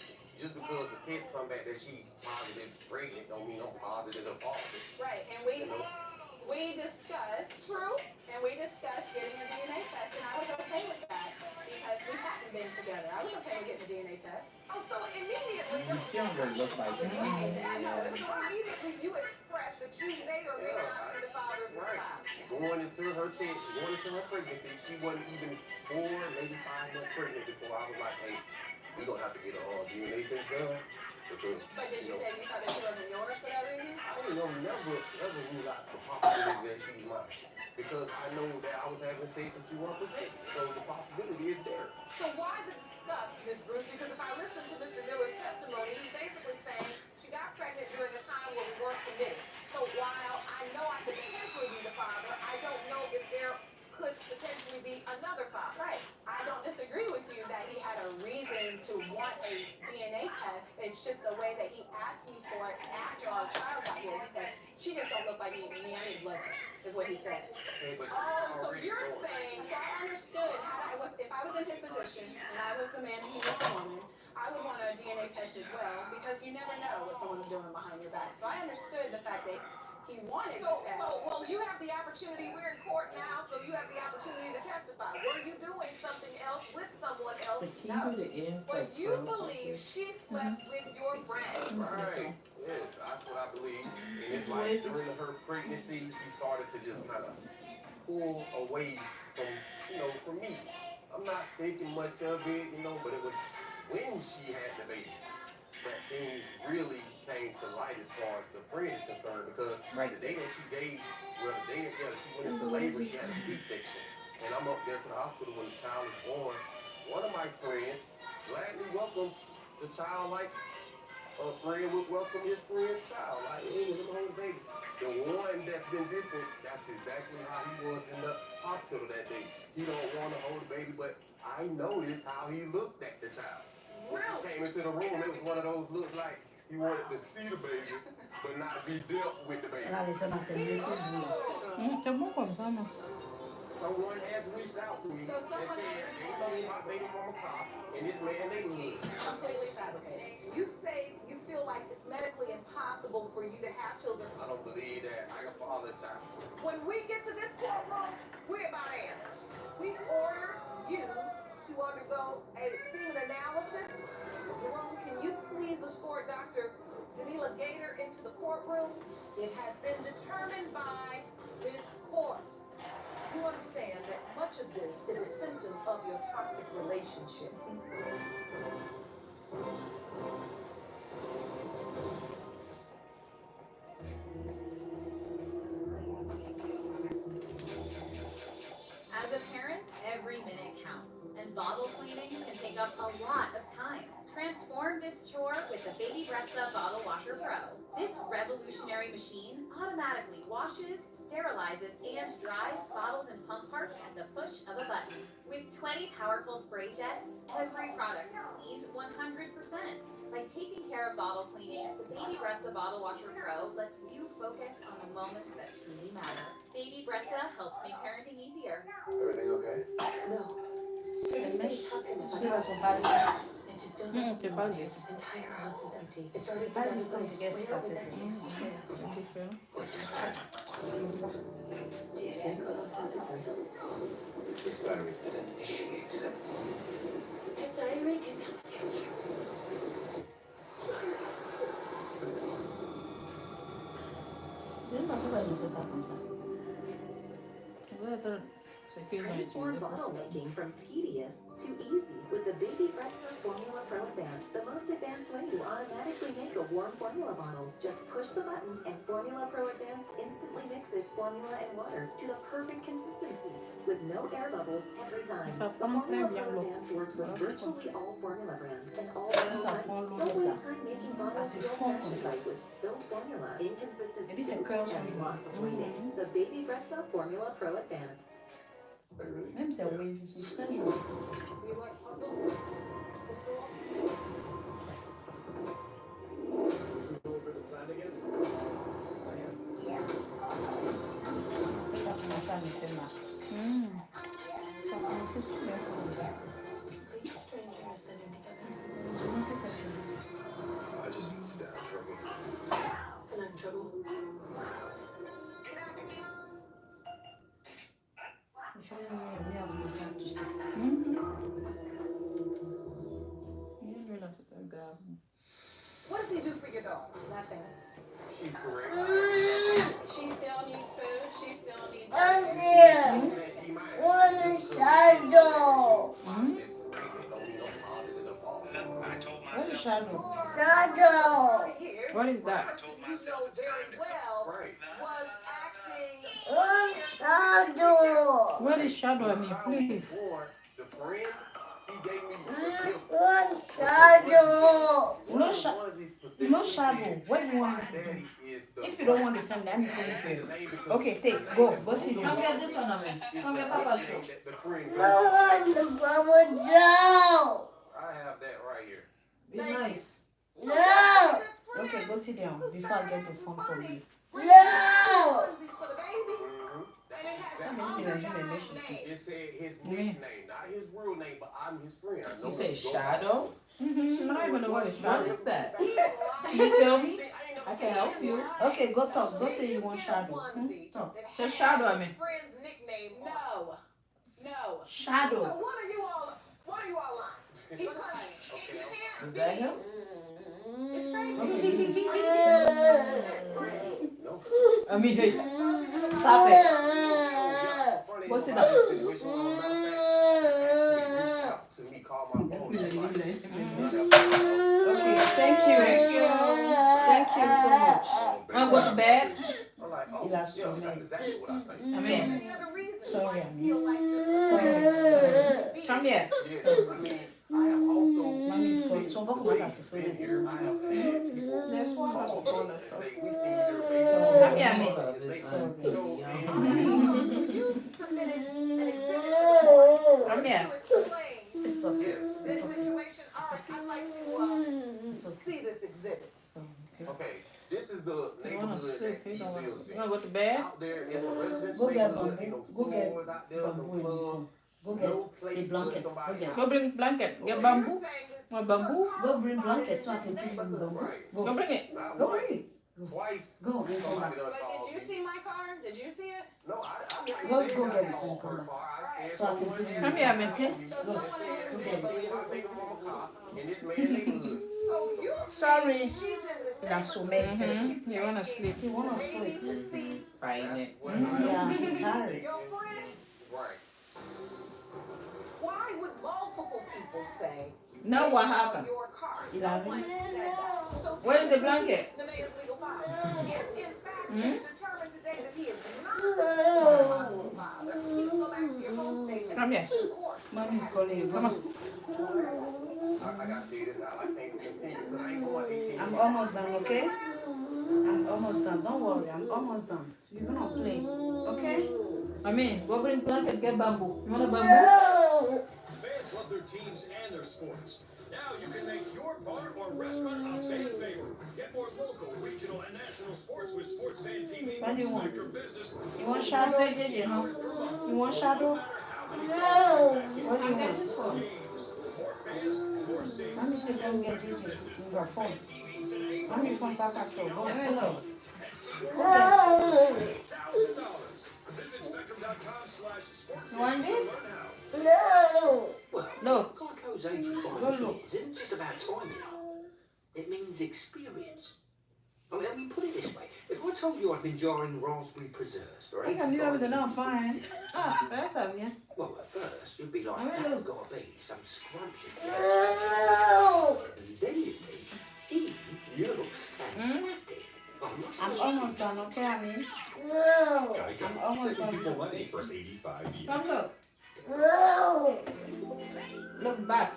just because the test come back that she's positive pregnant don't mean I'm positive or false. Right, and we discussed getting a DNA test, and I was okay with that because we hadn't been together. I was okay with getting a DNA test. Oh, so immediately, She don't really look like so that. immediately you expressed that you may or may not be the father of the child. Going into her pregnancy, she wasn't even 4, maybe 5 months pregnant before I was like, hey, we gonna have to get a DNA test done. Because, But did you say you thought that she wasn't yours for that reason? I didn't know, never rule out the possibility that she's mine. Because I know that I was having sex with you unprotected. So the possibility is there. So why the disgust, Ms. Bruce? Because if I listen to Mr. Miller's testimony, he's basically saying she got pregnant during a time where we weren't committed. So while I know I could potentially be the father, I don't know if there could potentially be another father. Right. I don't disagree with you that he had a reason to want a DNA test. It's just the way that he asked me for it after our child got here. He said, she just don't look like me. I need blood test, is what he said. Okay, but so you're saying, So I understood if I was in his position and I was the man and he was the woman, I would want a DNA test as well because you never know what someone's doing behind your back. So I understood the fact that he wanted that. well, you have the opportunity. We're in court now, so you have the opportunity to testify. Were you doing something else with someone else? No. But you believe she slept with your friend. Right. Yes, that's what I believe. And it's like during her pregnancy, he started to just kind of pull away from me. I'm not thinking much of it, but it was when she had the baby that things really came to light as far as the friend is concerned. Because the day that she she went into labor, she had a C-section. And I'm up there to the hospital when the child is born. One of my friends gladly welcomes the child like a friend would welcome his friend's child. Like, hey, let me hold the baby. The one that's been distant, that's exactly how he was in the hospital that day. He don't want to hold the baby, but I noticed how he looked at the child. When he came into the room, it was one of those looks like he wanted to see the baby, but not be dealt with the baby. C'est bon comme ça, non? Someone has reached out to me and said they seen my baby mama car in this man's neighborhood. Completely fabricated. You say you feel like it's medically impossible for you to have children. I don't believe that. I can father a child. When we get to this courtroom, we're about answers. We order you to undergo a semen analysis. Jerome, can you please escort Dr. Jamila Gator into the courtroom? It has been determined by this court. You understand that much of this is a symptom of your toxic relationship. As a parent, revolutionary machine automatically washes, sterilizes, and dries bottles and pump parts at the push of a button. With 20 powerful spray jets, every product is cleaned 100%. By taking care of bottle cleaning, the Baby Bretza Bottle Washer Pro lets you focus on the moments that truly matter. Baby Bretza helps make parenting easier. Everything okay? No. Students made tucked in the Te just built up te a parles. This entire house was empty. It started Te to parles comme demonstrate si qu'elle where it was se emptiest. différent. Do you think all of this is real? This battery that initiates it. A diary can tell the future. Je sais pas pourquoi ils ont fait ça comme ça. On doit être... C'est qu'ils ont Transform utilisé pour bottle making from tedious to easy with the Baby Bretza Formula Pro Advance, the most advanced way to automatically make a warm formula bottle. Just push the button and Formula Pro Advance instantly mixes formula and water to the perfect consistency with no air bubbles every time. The Formula Pro Advance works with virtually all formula brands and all bottle types. Don't waste time making bottles feel fashion right with spilled formula, inconsistent scoops, and lots of waiting. The Baby Bretza Formula Pro Advance. Même si on wave, ils sont très jolis. You like puzzles? Let's go on. Should we go over the plan again? Ça a commencé à me faire mal. Ça a commencé super fort. Comment que ça faisait? I just need to stay out of trouble. And I'm in trouble. Je vais aller à ça, tout ça. What does he do for your dog? Nothing. She's correct. She still needs food. She still needs shadow. What's a shadow? Shadow. What is that? Shadow. What is shadow? I mean, please. The friend, he gave me One shadow. No shadow. What do you want? If you don't want the friend, let me put it for you. Okay, take. Go. Go sit down. Come get this one of me. Come get Papa show. I want the Bubba Joe. I have that right here. Be nice. No. Okay, go sit down before I get the phone from you. No. It said his nickname, not his real name, but I'm his friend. I know You say he's going shadow? I don't even know what is shadow. What is that? Can you tell me? I can help you. Okay, go talk. Go say you want shadow. Talk. Say shadow, I mean. Friend's nickname. No. No. Shadow. So what are you all on? Because you Is that him? I mean, hey, stop it. What's it up? Okay, thank you. Thank you so much. Wanna go to bed? Il a sommeil. I mean, Sorry, Ami. sorry. Come here. Mommy's calling. So, what about that? There's one that's a caller. Come here, me. You submitted an exhibit Come here. It's okay. this situation. All right, I'd like to see this exhibit. Okay, this is the neighborhood that he lives in. You wanna go to bed? Out there, it's a Go residential get neighborhood. Ain't no bamboo. Go get stores out there, no bamboo. clubs, Go no get place the for blanket. Go somebody get. Go bring blanket. Get bamboo. Want bamboo? Go bring blanket so I can put it in the bamboo. Go Go. bring it. Not Go once, bring it. twice. Go. Go. Somebody done But called did you me. see my car? Did you see it? No, I never Go- said go that's get it all and come her back. car. I asked So I can someone put it in else. Come here, man. Go. They said Go they get seen it. my big mama car in this man's neighborhood. So you Sorry. she's in this Il a sommeil. You wanna sleep? You wanna maybe sleep? to see Find That's it. what Yeah, I'm tired. your friend. Right. Why would multiple people say Now what happened? your car? Il a vu. So Where is the blanket? the man's legal father. If in fact it's determined today that he is not the legal father, he can go back to your home state and Come here. petition the court. Mommy's calling you. Come on. I gotta figure this out. I can't continue because I ain't going 18. I'm almost done, okay? I'm almost done. Don't worry, I'm almost done. You're gonna play, okay? I mean, go bring blanket, get bamboo. You want a bamboo? Fans love their teams and their sports. Now you can make your bar or restaurant a fan favorite. Get more local, regional, and national sports with Sports Fan TV What from do you want? Spectrum Business. You want shadow? You want shadow? No. What do you want? This one. More fans, more savings. Let me see if I can get DJ in your phone. Let me phone Papa Show. Go. No. $1,000. Visit spectrum.com/sports. You want this? Well, Look. Geico's 85 years isn't just about time, you know. It means experience. I mean, put it this way. If I told you I've been jarring raspberry preserves for I 85 can do years... enough, fine. Ah, that's obvious. Well, at first, you'd be like, I mean, that's look. got to be some scrumptious joke. And then you'd think, he looks fantastic. I'm almost done, okay, I mean? I'm almost done. people money for 85 years. Come look. Look back.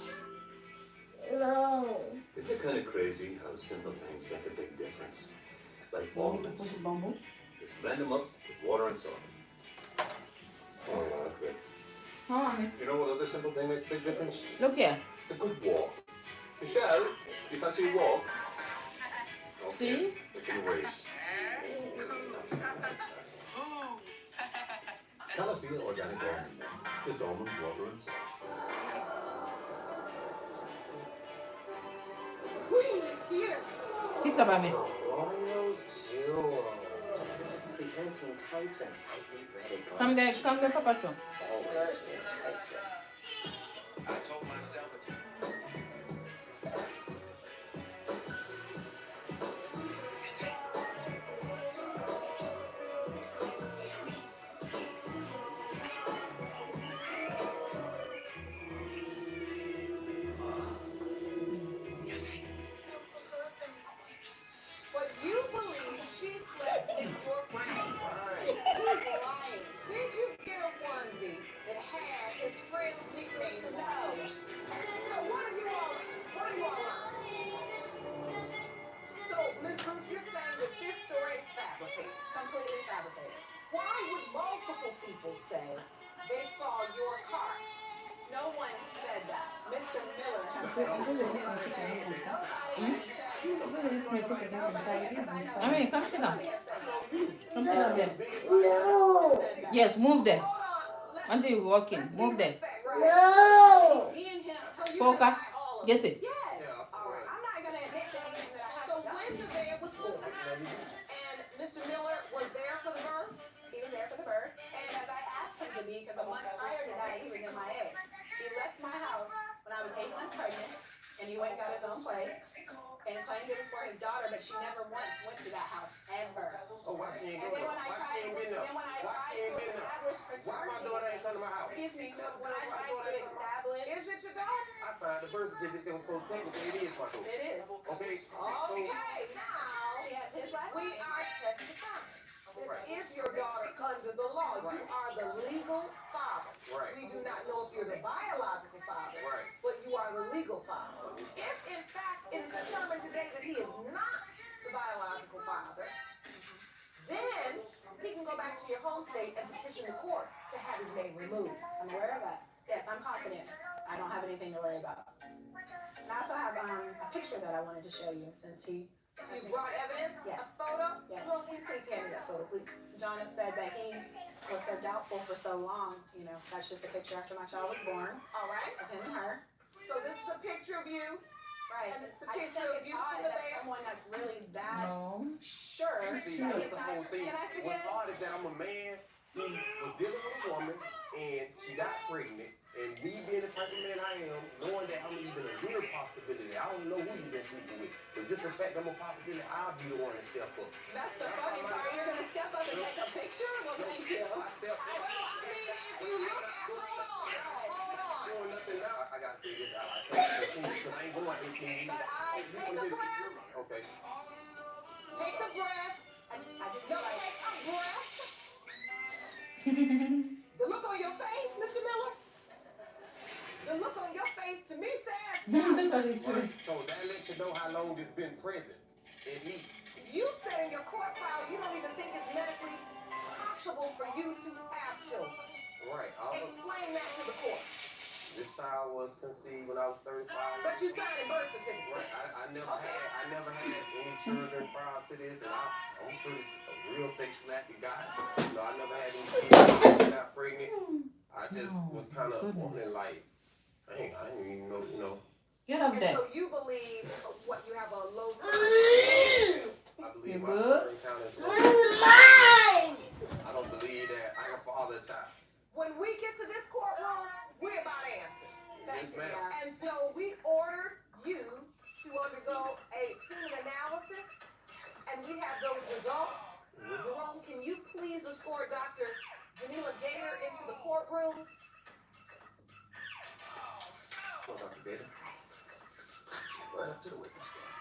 Isn't it kind of crazy how simple things make a big difference? Like almonds. Just blend them up with water and salt. Oh, yeah, that's good. Come on, man. You know what other simple thing makes a big difference? Look here. A good walk. Michelle, you fancy a walk? Okay. See? We can race. Calafia organic almond. Just almonds, water, and salt. Queen is here. Think about me. Royal Jewel. Presenting Tyson. Come there, Papa Show. Always been Tyson. I told myself it's But you believe she slept with your friend. Did you get a onesie that had his friend's nickname in the house? So what are you all on? So, Ms. Bruce, you're saying that this story is fabricated. Completely fabricated. Why would multiple people say they saw your car? No one said that. Mr. Miller has I mean, come sit down. Come sit down there. No. Yes, move there. Until you walk in. Move there. No. Poker. Yes, it. So when the van was born, and Mr. Miller was there for the birth? He was there for the birth, and as I asked him to be, because a month prior to that, he was in my egg. He left my house when I was 8 months pregnant, and he went and got his own place, and claimed it was for his daughter, but she never once went to that house, ever. Oh, why she ain't And then when I tried to establish Why my daughter ain't come to my house? excuse me, so when I tried to establish, Is it your daughter? I signed the birth certificate, so technically it is my daughter. It is. Okay? Okay, now she has his last we name. are testifying. This is your daughter under the law. You are the legal father. Right. We do not know if you're the biological father, Right. but you are the legal father. If in fact it is determined today that he is not the biological father, then he can go back to your home state and petition the court to have his name removed. I'm aware of that. Yes, I'm confident. I don't have anything to worry about. And I also have a picture that I wanted to show you since he. You brought evidence? Yes. A photo? Yes. Well, will you please hand me that photo, please? John has said that he was so doubtful for so long. You know, that's just a picture after my child was born. All right. Of him and her. So this is a picture of you. Right. And it's the I just picture of think you it's from odd the that van. someone that's really that No. sure. See, that that's he's the not- whole thing. Can I see What's it? odd is that I'm a man who was dealing with a woman and she got pregnant. And me being the type of man I am, knowing that I'm even a real possibility, I don't know who you've been sleeping with, but just the fact I'm a possibility, I'll be the one to step up. That's the funny part. You're gonna step up and take a picture? Well, thank you. I step up. Well, I mean, if you look at, hold on. Doing nothing now. I gotta figure this out. I can't continue because I ain't going 18 years. Take a breath. Okay. Take a breath. No, take a breath. The look on your face, Mr. Miller. The look on your face to me says So that lets you know how long it's been present in me. You said in your court file you don't even think it's medically possible for you to have children. Right. Explain that to the court. This child was conceived when I was 35. But you signed a birth certificate. Right. I never had any children prior to this, and I'm a real sexually active guy. You know, I never had any kids. I got pregnant. I just was kind of wondering, like, dang, I didn't even know, you know. Get up there. So you believe what you have a low sperm? I believe You my good? sperm count is low. I don't believe that I can father a child. When we get to this courtroom, we're about answers. Yes, ma'am. And so we ordered you to undergo a semen analysis, and we have those results. Jerome, can you please escort Dr. Janila Gator into the courtroom? Well, Dr. Gator. Right up to the witness stand.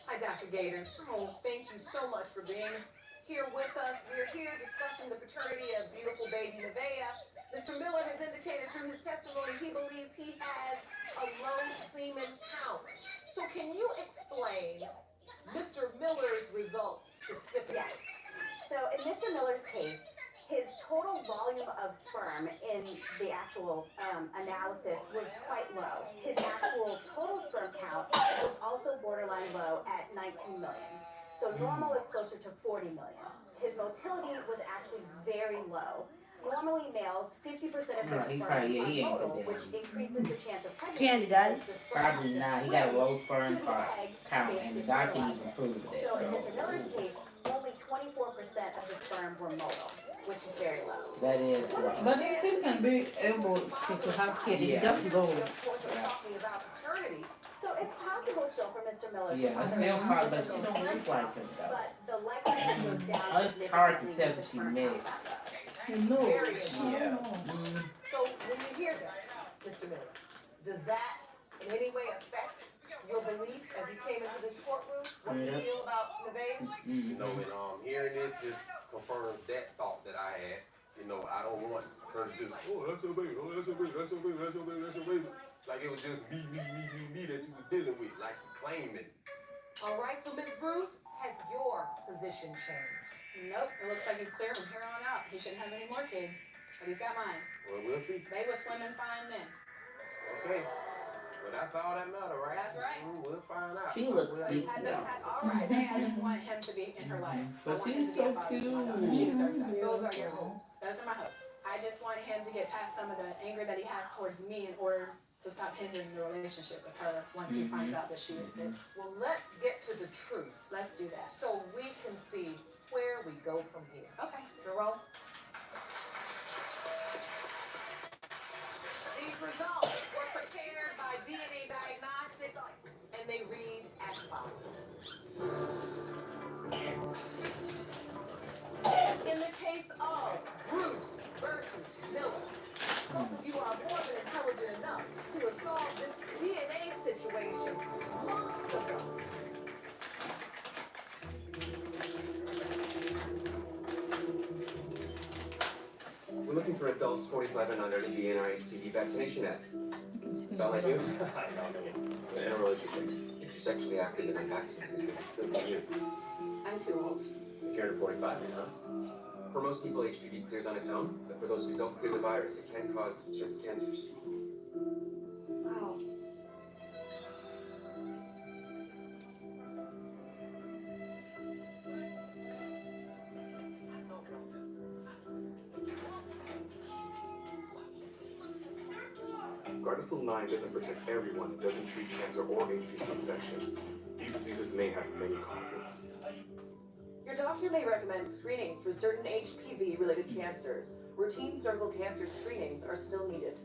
Hi, Dr. Gator. Oh, thank you so much for being here with us. We're here discussing the paternity of beautiful baby Nevaeh. Mr. Miller has indicated through his testimony he believes he has a low semen count. So can you explain Mr. Miller's results specifically? Yes. So in Mr. Miller's case, his total volume of sperm in the actual analysis was quite low. His actual total sperm count was also borderline low at 19 million. So normal is closer to 40 million. His motility was actually very low. Normally males, 50% of their sperm are motile, which increases the chance of pregnancy. Candy, Daddy? Probably not. He got a low sperm count, and the doctor even proved it. So in Mr. Miller's case, only 24% of the sperm were motile, which is very low. That is low. But they still can be able to have kids. Yeah. Just go. So it's possible still for Mr. Miller to Yeah, have it's a hard, but she don't look like him though. but the likelihood goes down. It's hard to tell if she mixed. No. Yeah. So when you hear that, Mr. Miller, does that in any way affect your belief as you came into this courtroom? What you feel about Nevaeh? You know, and hearing this just confirms that thought that I had. You know, I don't want her to just, oh, that's your baby, oh, that's your baby, that's your baby, that's your baby, that's your baby. Like it was just me that you was dealing with, like you claiming. All right, so Miss Bruce, has your position changed? Nope, it looks like he's clear from here on out. He shouldn't have any more kids, but he's got mine. Well, we'll see. They were swimming fine then. Okay. Well, that's all that matters, right? That's right. We'll find out. She looks sweet though. All right, I just want him to be in her life. But I want him she's to be so a father to my daughter. cute. She deserves that. Those are your hopes. Those are my hopes. I just want him to get past some of the anger that he has towards me in order to stop hindering the relationship with her once he finds out that she is it. Well, let's get to the truth. Let's do that. So we can see where we go from here. Okay. Jerome? These results were prepared by DNA Diagnostics, and they read as follows. In the case of Bruce versus Miller, both of you are more than intelligent enough to have solved this DNA situation months ago. We're looking for adults 45 and under to be in our HPV vaccination ad. Sound like you? In a relationship. If you're sexually active and unvaccinated, it's still be you. I'm too old. If you're under 45, you know. For most people, HPV clears on its own, but for those who don't clear the virus, it can cause certain cancers. Wow. Gardasil 9 doesn't protect everyone. It doesn't treat cancer or HPV infection. These diseases may have many causes. Your doctor may recommend screening for certain HPV-related cancers. Routine cervical cancer screenings are still needed.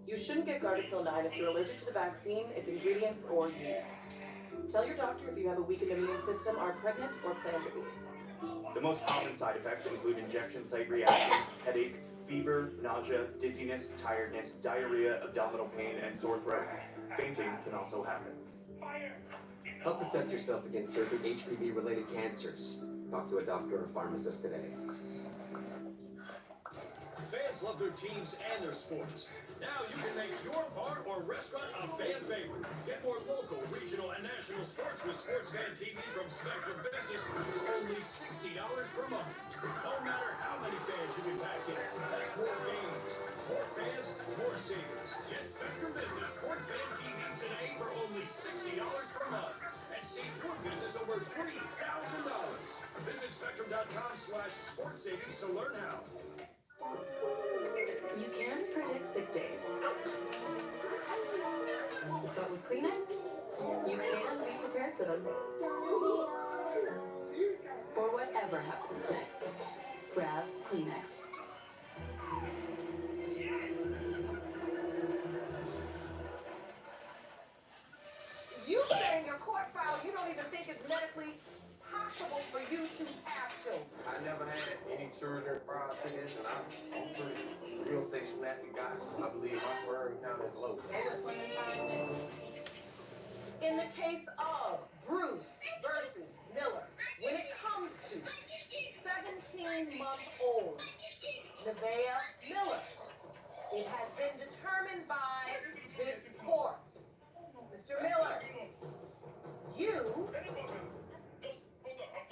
You shouldn't get Gardasil 9 if you're allergic to the vaccine, its ingredients, or yeast. Tell your doctor if you have a weakened immune system, are pregnant, or plan to be. The most common side effects include injection site reactions, headache, fever, nausea, dizziness, tiredness, diarrhea, abdominal pain, and sore throat. Fainting can also happen. Help protect yourself against certain HPV-related cancers. Talk to a doctor or pharmacist today. Fans fans love their teams and their sports. Now you can make your bar or restaurant a fan favorite. Get more local, regional, and national sports with Sports Fan TV from Spectrum Business for only $60 per month. No matter how many fans you can pack in, that's more games. More fans, more savings. Get Spectrum Business Sports Fan TV today for only $60 per month. And save your business over $3,000. Visit spectrum.com/sports savings to learn how. You can't predict sick days. But with Kleenex, you can be prepared for them. For whatever happens next, grab Kleenex. You say in your court file you don't even think it's medically possible for you to have children. I never had any children prior to this, and I'm pretty real sexual active guy. I believe my sperm count is low. In the case of Bruce versus Miller, when it comes to 17-month-old Nevaeh Miller, it has been determined by this court. Mr. Miller, you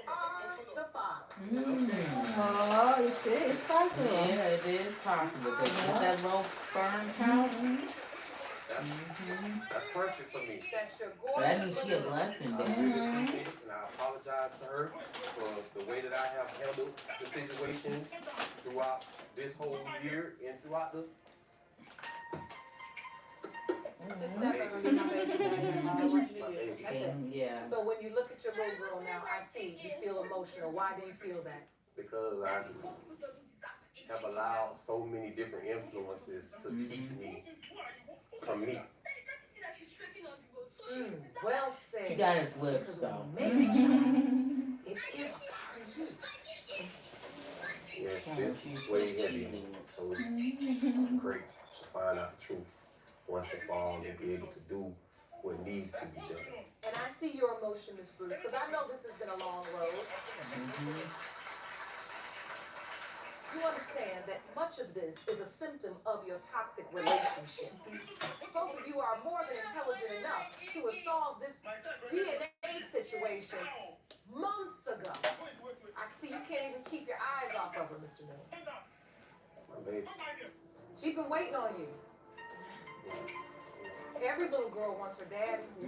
are the father. Oh, you see, it's possible. Yeah, it is possible. With that low sperm count. That's perfect for me. That's your So that means she a blessing, I baby. really appreciate it, and I apologize to her for the way that I have handled the situation throughout this whole year and throughout the. Just step over to my baby. That's it. Yeah. So when you look at your little girl now, I see you feel emotional. Why do you feel that? Because I have allowed so many different influences to keep me from me. Well said. She got his lips, though. Maybe it is a part of you. Yes, this is way heavy, so it's great to find out the truth once and for all and be able to do what needs to be done. And I see your emotion, Miss Bruce, because I know this has been a long road. You understand that much of this is a symptom of your toxic relationship. Both of you are more than intelligent enough to have solved this DNA situation months ago. I see you can't even keep your eyes off of her, Mr. Miller. My baby. She's been waiting on you. Every little girl wants her daddy. We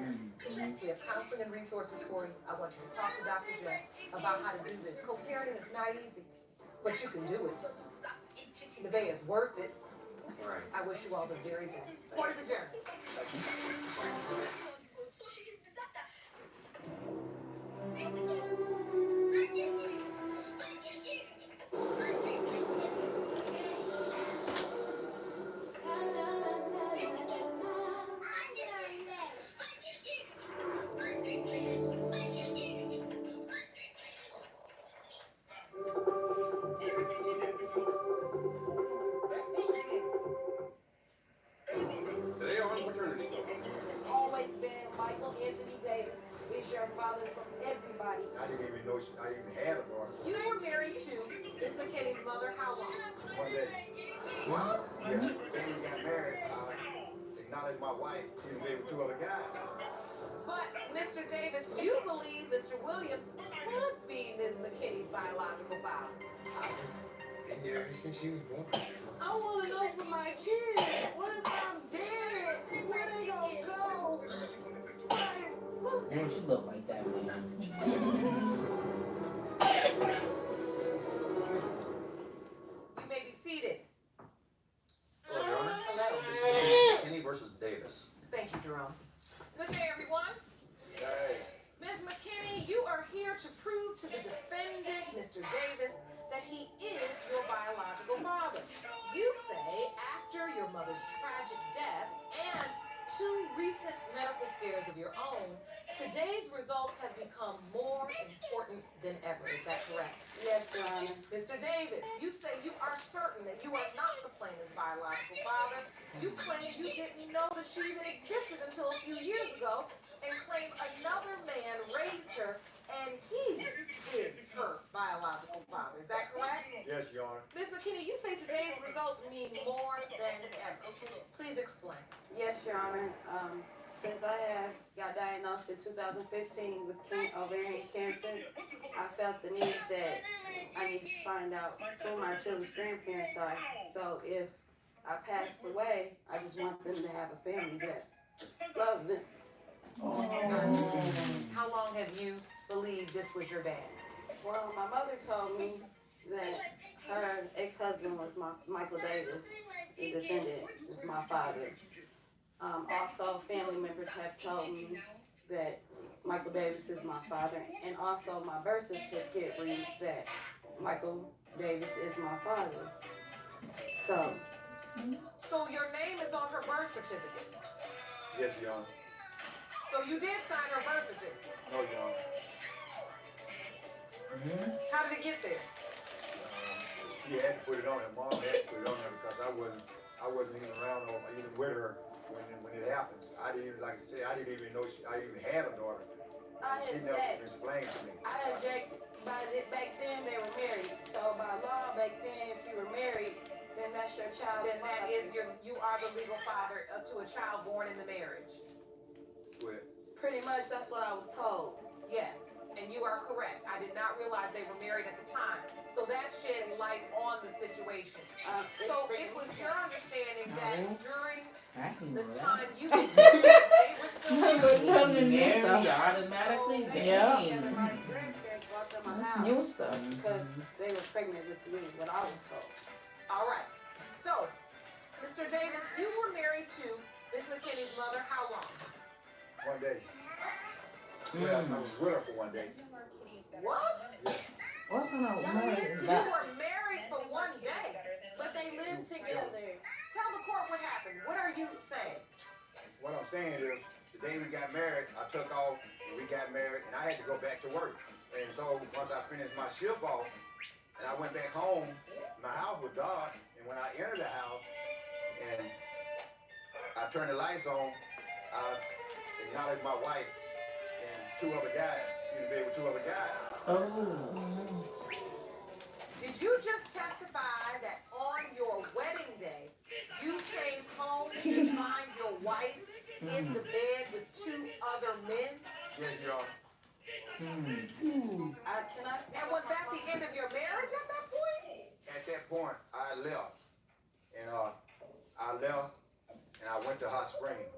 have counseling and resources for you. I want you to talk to Dr. J about how to do this. Co-parenting is not easy, but you can do it. Nevaeh is worth it. Right. I wish you all the very best. Court is adjourned. Today on Paternity. Always been Michael Anthony Davis. It's your father from everybody. I didn't even know I even had a daughter. You were married to Miss McKinney's mother how long? One day. What? Yes. Then we got married. I acknowledged my wife. She was married with 2 other guys. But, Mr. Davis, you believe Mr. Williams could be Ms. McKinney's biological father. Been here ever since she was born. I want to know for my kids. What if I'm dead? Where they gonna go? What she look like that, man? You may be seated. Hello, Your Honor. Hello. This is Kenny versus Davis. Thank you, Jerome. Good day, everyone. Hey. Ms. McKinney, you are here to prove to the defendant, Mr. Davis, that he is your biological father. You say after your mother's tragic death and 2 recent medical scares of your own, today's results have become more important than ever. Is that correct? Yes, Your Honor. Mr. Davis, you say you are certain that you are not the plaintiff's biological father. You claim you didn't know that she even existed until a few years ago, and claim another man raised her and he is her biological father. Is that correct? Yes, Yes, Your Honor. Ms. McKinney, you say today's results mean more than ever. Please explain. Yes, Your Honor. Since I got diagnosed in 2015 with ovarian cancer, I felt the need that I need to find out who my children's grandparents are. So if I passed away, I just want them to have a family that loves them. How long have you believed this was your dad? Well, my mother told me that her ex-husband was Michael Davis, the defendant, is my father. Also, family members have told me that Michael Davis is my father, and also my birth certificate reads that Michael Davis is my father. So your name is on her birth certificate? Yes, Your Honor. So you did sign her birth certificate? No, Your Honor. How did it get there? She had to put it on her. Mom had to put it on her because I wasn't even around or even with her when it happened. I didn't even, like I said, I didn't even know I even had a daughter. She never explained to me. I object. Back then they were married. So by law, back then, if you were married, then that's your child. Then that is you are the legal father to a child born in the marriage. Well, pretty much that's what I was told. Yes, and you are correct. I did not realize they were married at the time. So that shed light on the situation. So it was your understanding that during the time you were married, they were still married. Automatically, New stuff. Because they were pregnant with me, what I was told. All right. So, Mr. Davis, you were married to Miss McKinney's mother how long? 1 day. Well, I was with her for 1 day. What? Yes. What kind of marriage is You that? were married for 1 day. But they lived together. Tell the court what happened. What are you saying? What I'm saying is, the day we got married, I took off, and we got married, and I had to go back to work. And so once I finished my shift off, and I went back home, my house was dark, and when I entered the house, and I turned the lights on, I acknowledged my wife and 2 other guys. She was in bed with 2 other guys. Did you just testify that on your wedding day, you came home to find your wife in the bed with 2 other men? Yes, Your Honor. And was that the end of your marriage at that point? At that point, I left. And I went to Hot Springs.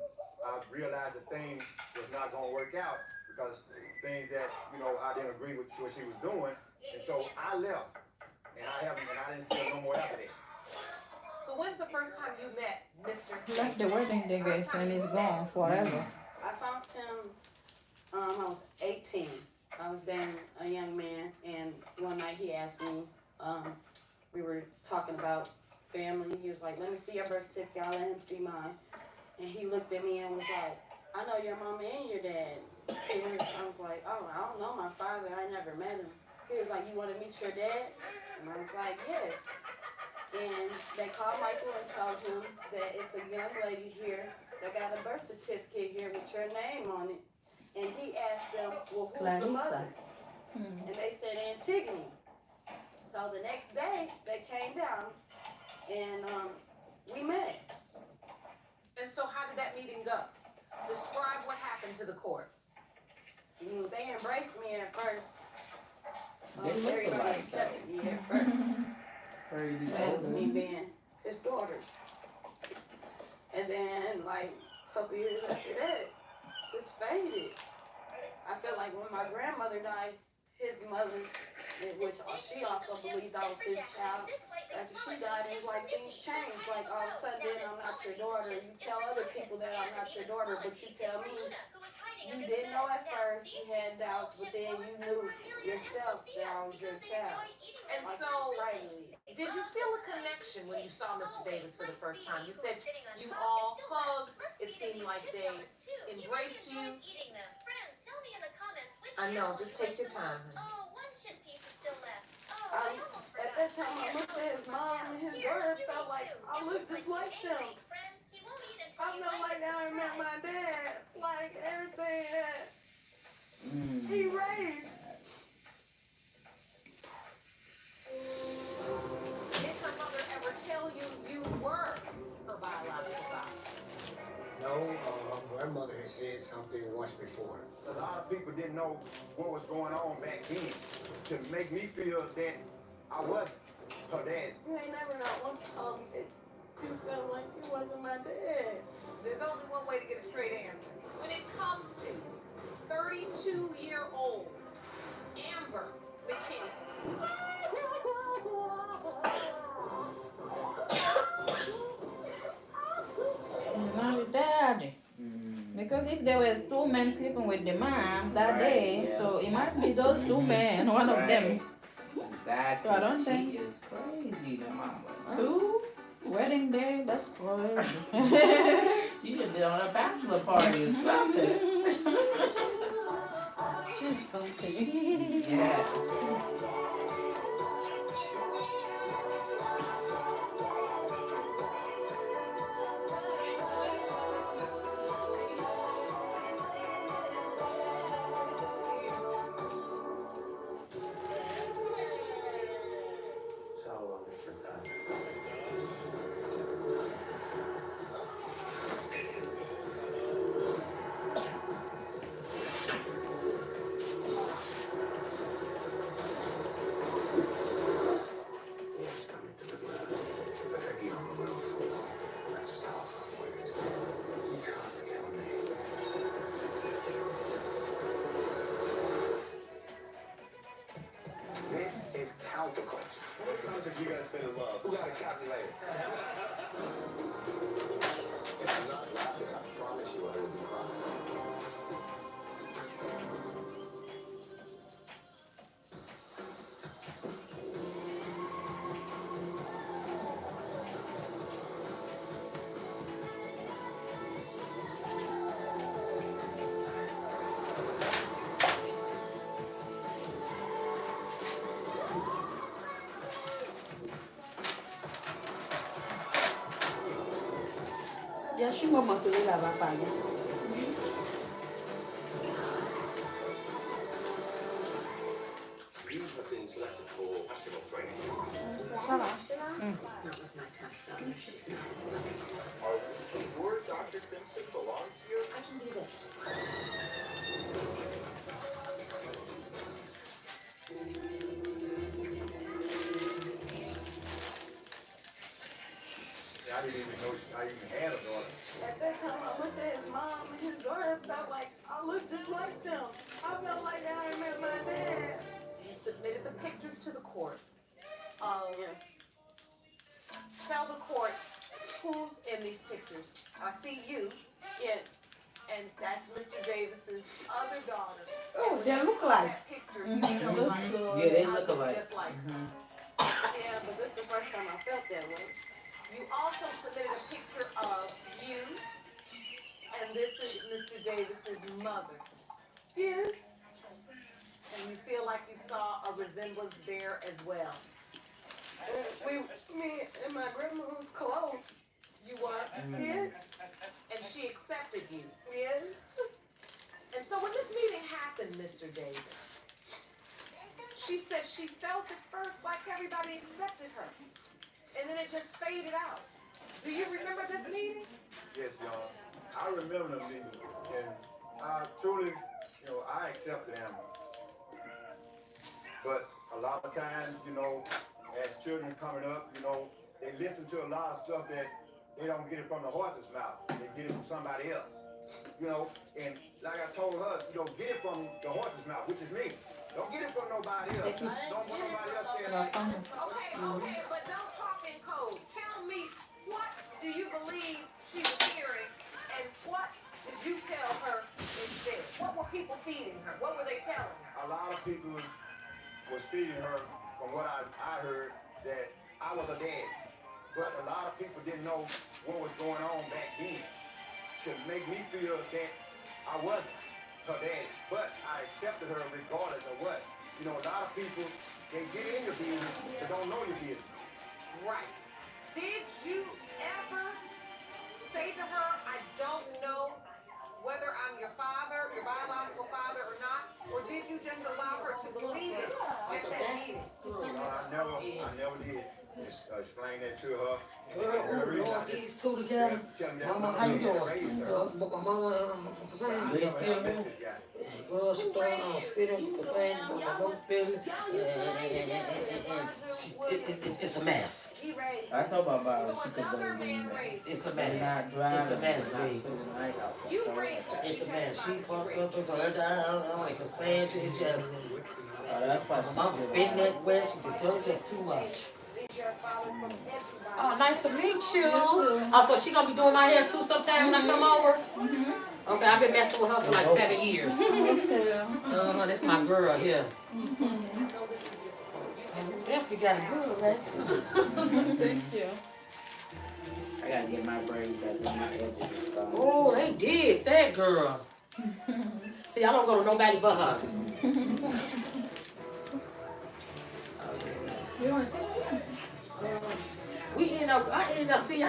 I realized that things was not going to work out because things that, I didn't agree with what she was doing. And so I left. And I didn't see her no more after that. So when's the first time you met Mr. Left the wedding day, guys, and he's gone forever. I found him, I was 18. I was dating a young man, and one night he asked me, we were talking about family. He was like, let me see your birth certificate. I let him see mine. And he looked at me and was like, I know your mama and your dad. And I was like, oh, I don't know my father. I never met him. He was like, you want to meet your dad? And I was like, yes. And they called Michael and told him that it's a young lady here that got a birth certificate here with your name on it. And he asked them, well, who's the mother? And they said Antigone. So the next day, they came down and we met. And so how did that meeting go? Describe what happened to the court. They embraced me at first. They looked Everybody alike, accepted me at first. As me Crazy. being his daughter. And then, like, a couple years after that, just faded. I feel like when my grandmother died, his mother, which she also believed I was his child, after she died, it was like things changed. Like, all of a sudden, then I'm not your daughter. You tell other people that I'm not your daughter, but you tell me you didn't know at first, you had doubts, but then you knew yourself that I was your child. And like, so, rightly. did you feel a connection when you saw Mr. Davis for the first time? You said you all hugged. It seemed like they embraced you. I know, just take your time. At that time, I looked at his mom and his daughter, felt like I looked just like them. I felt like I met my dad, like everything that he raised. was before. A lot of people didn't know what was going on back then to make me feel that I wasn't her dad. You ain't never not once told me that you felt like you wasn't my dad. There's only one way to get a straight answer. When it comes to 32-year-old Amber McKinney. Not the daddy. Because if there was two men sleeping with the mom that day, so it might be those two men, one of them. Exactly. So I don't she think is crazy, the mama. two wedding day. That's crazy. She should be on a bachelor party or something. She's something. Yes. So long as for time. It's coming to the glass. But I give him a little fool. That's how I wait. You can't kill me. This is counterculture. How many times have you guys been in love? Who got a calculator? If I'm not laughing, I promise you I will be crying. Ya shi mo mo to le la ba pa ni. You have been selected for astronaut training. Ça va. Are you sure Dr. Simpson belongs here? I can do this. I didn't even know I even had a daughter. At that time, I looked at his mom and his daughter and felt like I looked just like them. I felt like I met my dad. You submitted the pictures to the court. Yeah. Tell the court who's in these pictures. I see you. Yes. And that's Mr. Davis's other daughter. Oh, And they when you look saw like. that picture, you felt like, Yeah, they I look look alike. just like her. Yeah, but this is the first time I felt that way. You also submitted a picture of you, and this is Mr. Davis's mother. Yes. And you feel like you saw a resemblance there as well. Me and my grandma was close. You were? Yes. And she accepted you. Yes. And so when this meeting happened, Mr. Davis, she said she felt at first like everybody accepted her. And then it just faded out. Do you remember this meeting? Yes, y'all. I remember them meetings, and I truly, I accepted them. But a lot of times, as children coming up, they listen to a lot of stuff that they don't get it from the horse's mouth. They get it from somebody else. And like I told her, get it from the horse's mouth, which is me. Don't get it from nobody else. Don't put nobody else there. Okay, but don't talk in code. Tell me, what do you believe she was hearing, and what did you tell her instead? What were people feeding her? What were they telling her? A lot of people was feeding her, from what I heard, that I was a dad. But a lot of people didn't know what was going on back then to make me feel that I wasn't her daddy. But I accepted her regardless of what. A lot of people, they get in your business but don't know your business. Right. Did you ever say to her, I don't know whether I'm your father, your biological father or not? Or did you just allow her to believe it at that meeting? No, I never did. Explain that to her. Lord, these two together. Mama, how you doing? But my mama, Cassandra, girl, she throwing on spitting, Cassandra, my mama spitting. It's a mess. I thought about she could go in. It's a mess. It's a mess, baby. It's a mess. She fucked up into her down, like Cassandra. It's just, that's why my mama spitting that way. It's just too much. Oh, nice to meet you. Oh, so she gonna be doing my hair too sometime when I come over? Okay, I've been messing with her for like 7 years. That's my girl here. Definitely got a girl, man. Thank you. I gotta get my braids back in my edges. Oh, they did that, girl. See, I don't go to nobody but her. I ended up seeing, I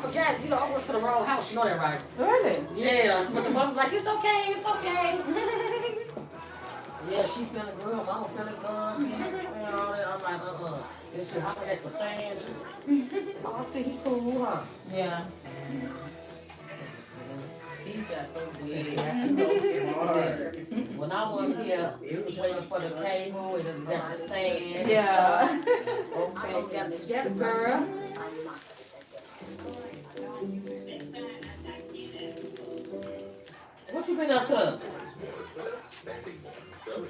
forgot, I went to the wrong house, you know that, right? Really? Yeah, but the mom's like, it's okay. Yeah, she feeling good, mama feeling good, all that. I'm like, this shit hopping at the sand. Oh, I see, he cool, huh? Yeah. He got so big. When I was here, we was waiting for the cable and got the stand. Yeah. Okay, got together, girl. What you been up to?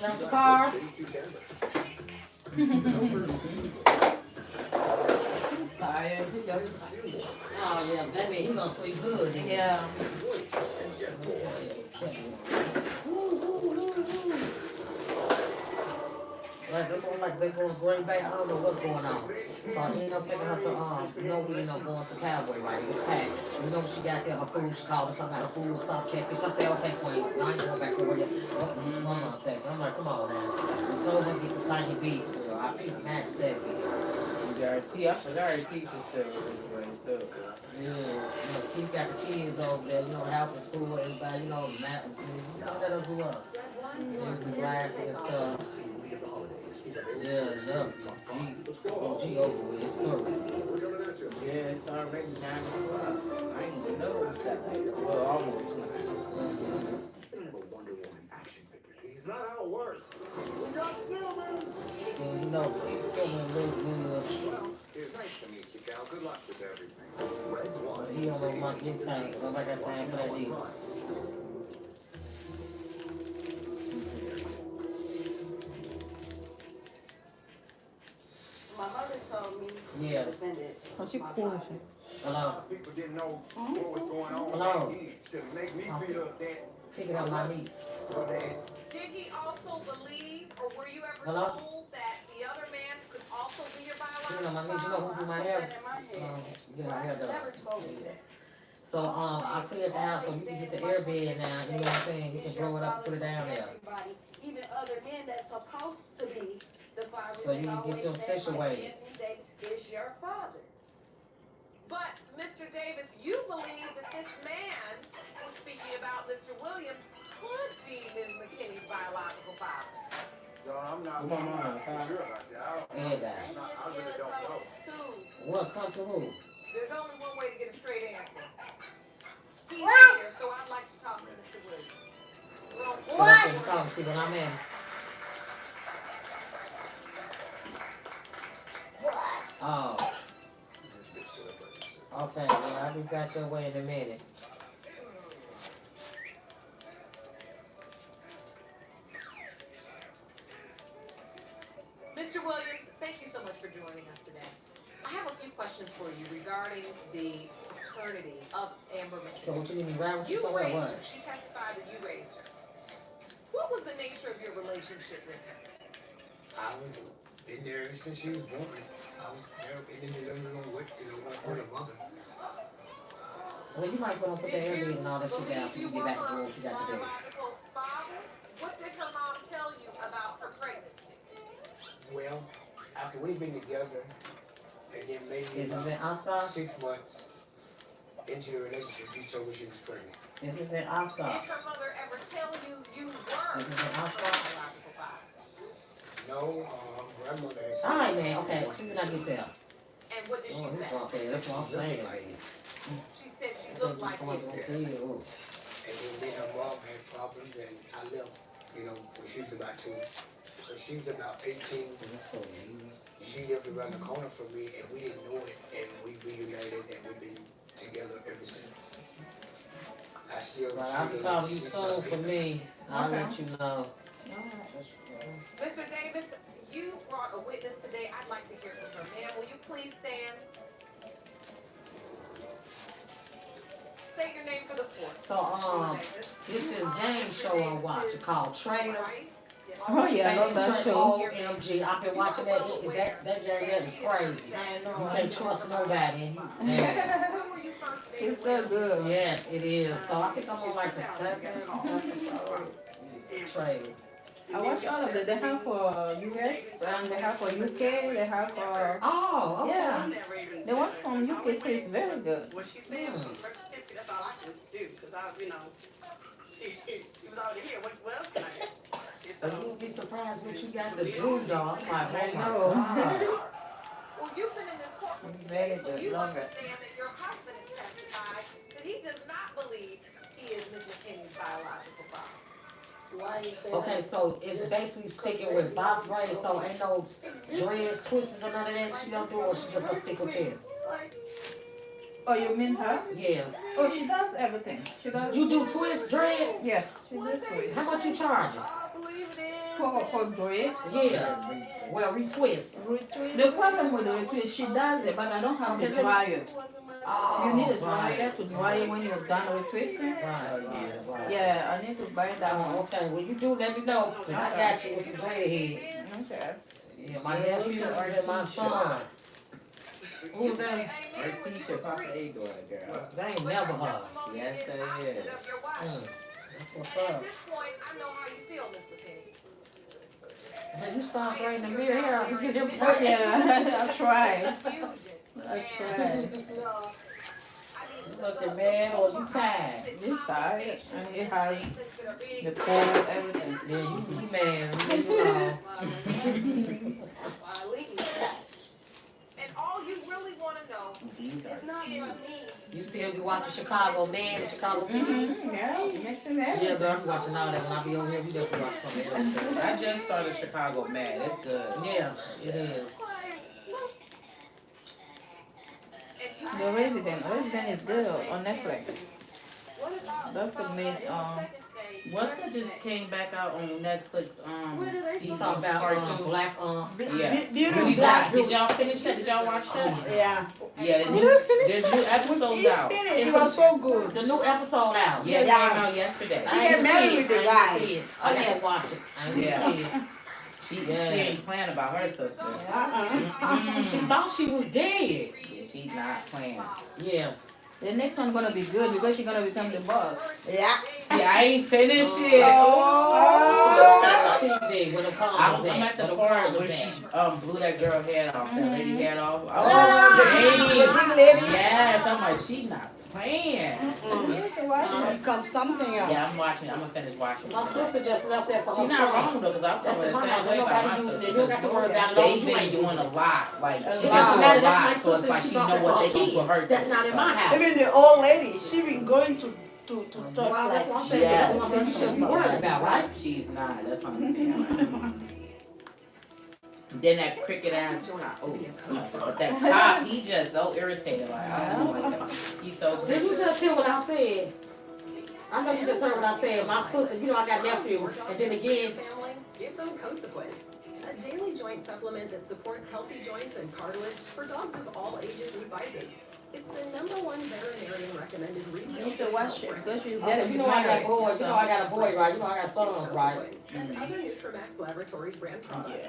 Down the cars? Tired. Oh yeah, that means he gonna sleep good. Yeah. Like this one, like they go great back. I don't know what's going on. So I ended up taking her to we ended up going to Cowboy, right? It was packed. You know when she got there, her food, she called and talking about her food, soft catfish. I said, okay, Queen, I ain't going back over there. Mama, take it. I'm like, come on now. I told her to get the tiny beat. So I teach match that. I forgot her teacher still was way too. Yeah, keep got the kids over there, the house is full, everybody, the map, that us who us. There's the glass and stuff. Yeah, G over with, it's through. Yeah, it's already 9 o'clock. I ain't even know that. Well, almost. It's not how it works. We got filming. It's nice to meet you, Cal. Good luck with everything. He don't know my good time. Nobody got time for that either. My mother told me. Yeah. Oh, she cool. Hello. People didn't know what was going on. Hello. To make me feel that. Picking up my niece. Did he also believe, or were you ever Hello? told that the other man could also be your Picking up biological my niece. You know who do my hair? Get my hair done. Never told me that. So I cleared the house so you can get the air bed now. You know what I'm saying? You can blow it up and put it down there. Everybody, even other men that's supposed to be the father. So you can get them situated. Is your father. But, Mr. Davis, you believe that this man who's speaking about Mr. Williams could be Ms. McKinney's biological father. No, I'm not sure about that. I really don't know. What? Come to who? There's only one way to get a straight answer. He's here, so I'd like to talk to Mr. Williams. So that's what you call see when I'm in. Oh. Okay, well, I'll be back that way in a minute. Mr. Williams, thank you so much for joining us today. I have a few questions for you regarding the paternity of Amber McKinney. So what you need me right with you You somewhere? raised What? her. She testified that you raised her. What was the nature of your relationship with her? I was in there ever since she was born. I was there in the living room with her mother. Well, you might as well put the air bed and all that shit down so you can get back to doing what you got to do. Father, what did her mom tell you about her pregnancy? Well, after we've been together, and then maybe Is this in about Oscar? 6 months into the relationship, she told me she was pregnant. This is in Oscar. Did her mother ever tell you you were This is in her Oscar. biological father? No, grandmother. All right, man. Okay, see when I get there. she Oh, said. okay, that's what I'm saying. She said she looked like you. And then her mom had problems, and I left, you know, when she was about 2. But she was about 18. She lived around the corner from me, and we didn't know it, and we reunited, and we've been together ever since. I still. Well, I'll be calling you soon for me. I'll let you know. Mr. Davis, you brought a witness today. I'd like to hear from her. Ma'am, will you please stand? State your name for the court. So, this game show I watch called Trader. Oh yeah, I love that show. OMG, I've been watching that. That is crazy. You can't trust nobody. It's so good. Yes, it is. So I think I'm on like the 7th episode. Trader. I watch all of it. They have for US and they have for UK. They have for okay. Yeah. The one from UK tastes very good. Well, she said that's all I can do because I, you know, she was already here. What else can I do? But you would be surprised what you got the blue dog. Like, I know. Well, you've been in this courtroom Very today, so good. you Love it. understand that your husband has testified that he does not believe he is Ms. McKinney's biological father. Why you say Okay, so it's basically sticking with box braids, so ain't no dreads, twists, or none of that she don't do, or she just gonna stick with this? Oh, you mean her? Yeah. Oh, she does everything. She does. You do twist dreads? Yes, she does twist. How much you charging? For dread? Yeah. Well, retwist. The problem with the retwist, she does it, but I don't have the dryer. Oh, You need a dryer to dry it when you're done with twisting. Right. Yeah, I need to buy that one. Okay, when you do, let me know, because I got you with some dread heads. Okay. Yeah, my nephew and my son. Who's that? Her teacher, Papa A girl. They ain't never her. Yes, they is. That's what's At up. this point, I know how you feel, Mr. Penny. Hey, you start braiding the mirror hair out to get him. Oh yeah, I tried. Confusion. I tried. You looking mad or you tired? He's tired and he has the cold, everything. Yeah, you be mad. And all you really want to know It's not me. You still be watching Chicago Man and Chicago PD? Yeah, mixing that. Yeah, but I be watching all that. When I be over here, we just watch something else. I just started Chicago Mad. It's good. Yeah, it is. The Resident is good on Netflix. That's a mid What's that just came back out on Netflix? You talk about black Yeah. Beauty Black. Did y'all finish that? Did y'all watch that? Yeah. Yeah. There's new episodes He's out. finished. It was so good. The new episode out. Yeah, it came out yesterday. She get married with the guy. I didn't watch it. I didn't see it. She ain't playing about her sister. She thought she was dead. Yeah, she's not playing. Yeah. The next one gonna be good because she's gonna become the boss. Yeah. See, I ain't finished it. TJ, when I'm at the part where she blew that girl head off, that lady head off. The big lady. Yes, I'm like, she's not playing. Become something else. Yeah, I'm watching. I'm gonna finish watching. My sister just left that for her She's not son. wrong though, because I'm That's coming the my same way about my sister. You don't got to worry about it. They've been doing a lot. Like, she A does lot. a That's my lot, so it's sister. like She she brought know that what for they her do for kids. her. That's not in my house. Even the old lady, she been going to talk Well, that's what I'm like saying. Yeah. That's one thing you shouldn't be worried about, right? She's not. That's what I'm saying. Then that cricket ass cop. Oh, but that cop, he just so irritated. Like, I don't know, like, he's so. Did you just hear what I said? I know you just heard what I said. My sister, you know I got nephew, and then again, Family, give them Consequin, a daily joint supplement that supports healthy joints and cartilage for dogs of all ages and sizes. It's the #1 veterinarian recommended retail. You need to watch it because she's okay, getting you know I got married. boys. You know I got a boy, right? You know I got sons, right? And other Nutramax Laboratories brand products.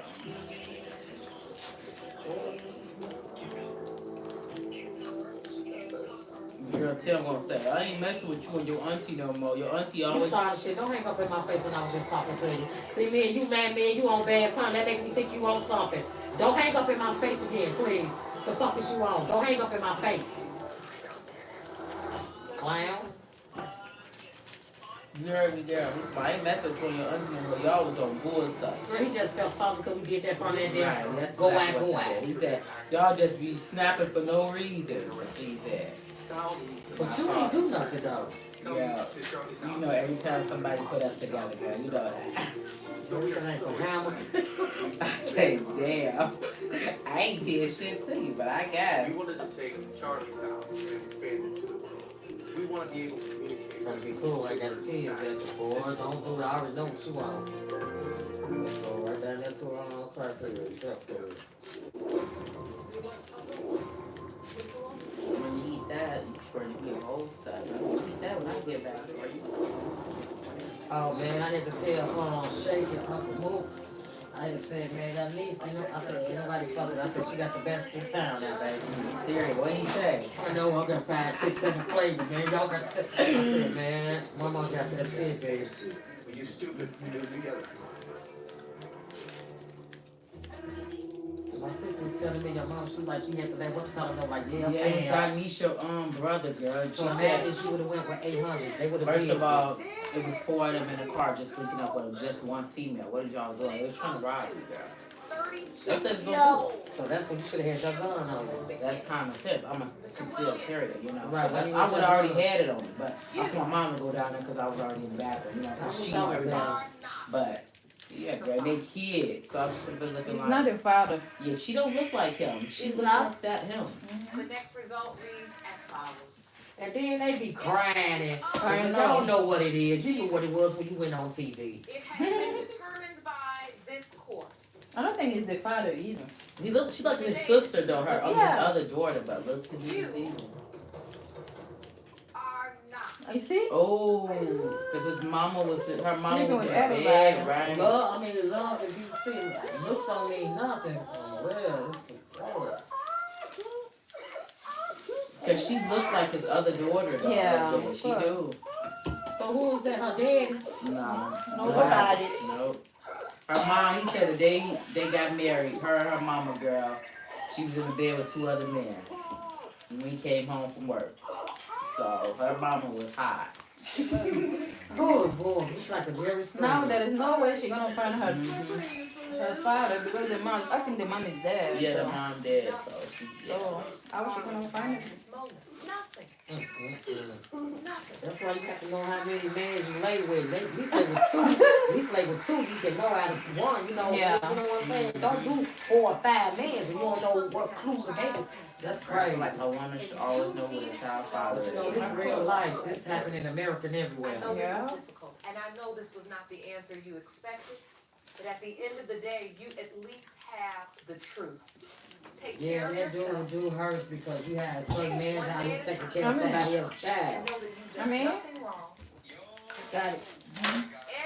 Girl, Tim gonna say, I ain't messing with you and your auntie no more. Your auntie You always. started shit. Don't hang up in my face when I was just talking to you. See, me and you, man, you on bad time. That makes me think you on something. Don't hang up in my face again, please. The fuck is you on? Don't hang up in my face. Clown. You heard me there. I ain't messing with your auntie. Y'all was on bull stuff. Girl, he just felt salty because we did that from that there. Right, that's Go exactly out, go what he out. said. He said, y'all just be snapping for no reason. She said. But you ain't do nothing though. Yeah. You know, every time somebody put us together, girl, you know that. So we can make a hammer. I say, damn. I ain't did shit to you, but I guess. We wanted to take Charlie's house and expand it to the world. We want to be able to communicate. That'd be cool right there. Kids, that's the boys. Don't do it. I already know what you want. Go right down there to criteria. When you eat that, you sure you get whole stuff. I'm gonna eat that when I get back for you. Oh man, I had to tell Shake and Uncle Mook. I just said, man, at least, you know, I said, ain't nobody fucking. I said, she got the best in town now, baby. Period. What do you say? I know I got 5, 6, 7 flavors, man. Y'all got that. I said, man, mama got that shit, baby. When you're stupid, you do it together. My sister was telling me your mom, she was like, she had to let what you call it, like, yeah, Yeah, it got Nisha, brother, girl. So imagine she would have went with 800. They would have First of all, it was 4 of them in the car just linking up with just one female. What did y'all do? They were trying to rob you, girl. That's what they Yo. So that's when you should have had your gun on. That's common sense. I'm a concealed carrier, you know. Right, That's, I would have already had it on me, but I told my mom to go down there because I was already in the bathroom, you know. I wish She I knew was everything. there. But yeah, girl, they kids. So I should have been looking He's like. not a father. Yeah, she don't look like him. She He's looks not? like that him. The next result reads as follows. And then they be crying and I y'all know. don't know what it is. You knew what it was when you went on TV. It has been determined by this court. I don't think he's the father either. He look. She looked like his sister though. Her Yeah. his other daughter, but looks to be his evil. Are not. You see? Oh, because his mama was her mama Sleeping was with in everybody. bed, right? Love, love, if you see, looks don't mean nothing. Oh, well, it's the Lord. Cause she looked like his other daughter though. Yeah, Like, she do. So who is that, her daddy? No. Nobody. Nope. Her mom, he said the day they got married, her and her mama girl, she was in the bed with 2 other men. And when he came home from work. So her mama was hot. Oh boy, it's like a Jerry Springer. Now there is no way she's gonna find her father because the mom. I think the mom is dead. Yeah, so. the mom dead, so she's So how is she gonna find it? Nothing. That's why you have to know how many men you lay with. At least lay with 2. At least lay with 2. You can know out of 1. You know, Yeah. you know what I'm saying? Don't do 4 or 5 men and you don't know what clue to make. That's crazy. like a woman should always know who the child father is. You know, this real life. This happening in America and everywhere. I know this is difficult, and I know this was not the answer you expected, but at the end of the day, you at least have the truth. Take care Yeah, of that yourself. do hurts because you had some men out here taking care I of mean- somebody else's child. And know that you've done I mean- nothing wrong. Got it.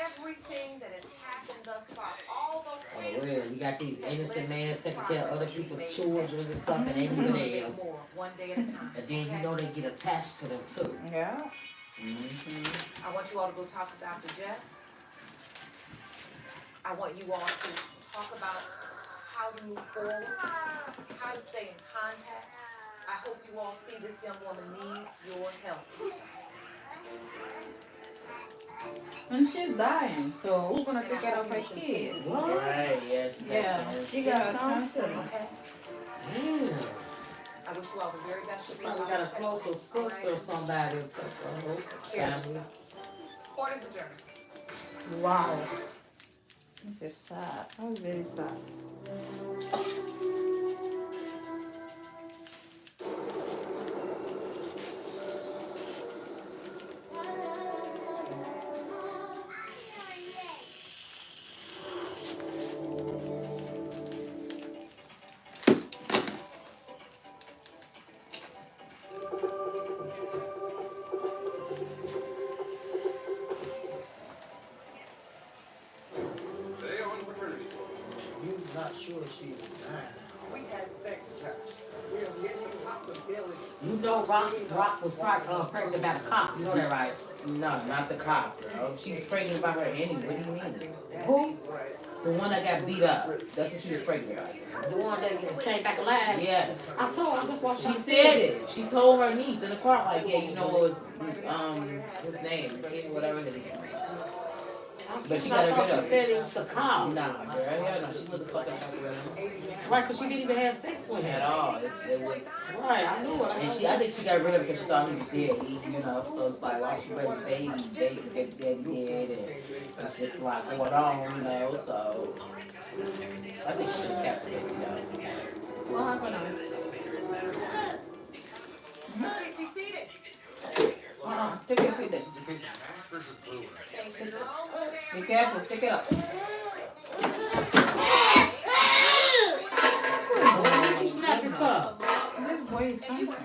Everything that has happened thus far, all those Oh, well, you got these innocent men taking care of other people's children and stuff and ain't even theirs. more, one day at a time. And then you know they get attached to them too. Yeah. I want you all to go talk to Dr. Jeff. I want you all to talk about how to move forward, how to stay in contact. I hope you all see this young woman needs your help. And she's dying, so who's gonna take care of her kid? Right, yes. Yeah, she got cancer. Okay? Yeah. I wish you all the very best. She probably got a closer sister or somebody to take care of her family. Court is adjourned. Wow. This is sad. That was very sad. Today on Paternity. You're not sure she's dying. We had sex, Josh. We are getting the possibility. You know Rock was pregnant about a cop. You know that, right? No, not the cop, girl. She was pregnant about her anyway. What do you mean? Who? The one that got beat up. That's what she was pregnant about. The one that came back alive? Yeah. I told her, that's why she said it. She told her niece in the car, like, yeah, you know what was his name, whatever his name is. But she got her rid of it. She said it was the cop. Nah, girl, hell no, she wasn't fucking with him. Right, because she didn't even have sex with him. At all. It was... Right, I knew it. And I think she got rid of it because she thought he was dead, you know, so it's like, why she raised baby daddy dead, and it's just like going on, you know, so... I think she should have kept it, you know. What happened to it? Please be seated. Take your feet there. Be careful, pick it up. Why did you snap your cup? This boy is something. Okay,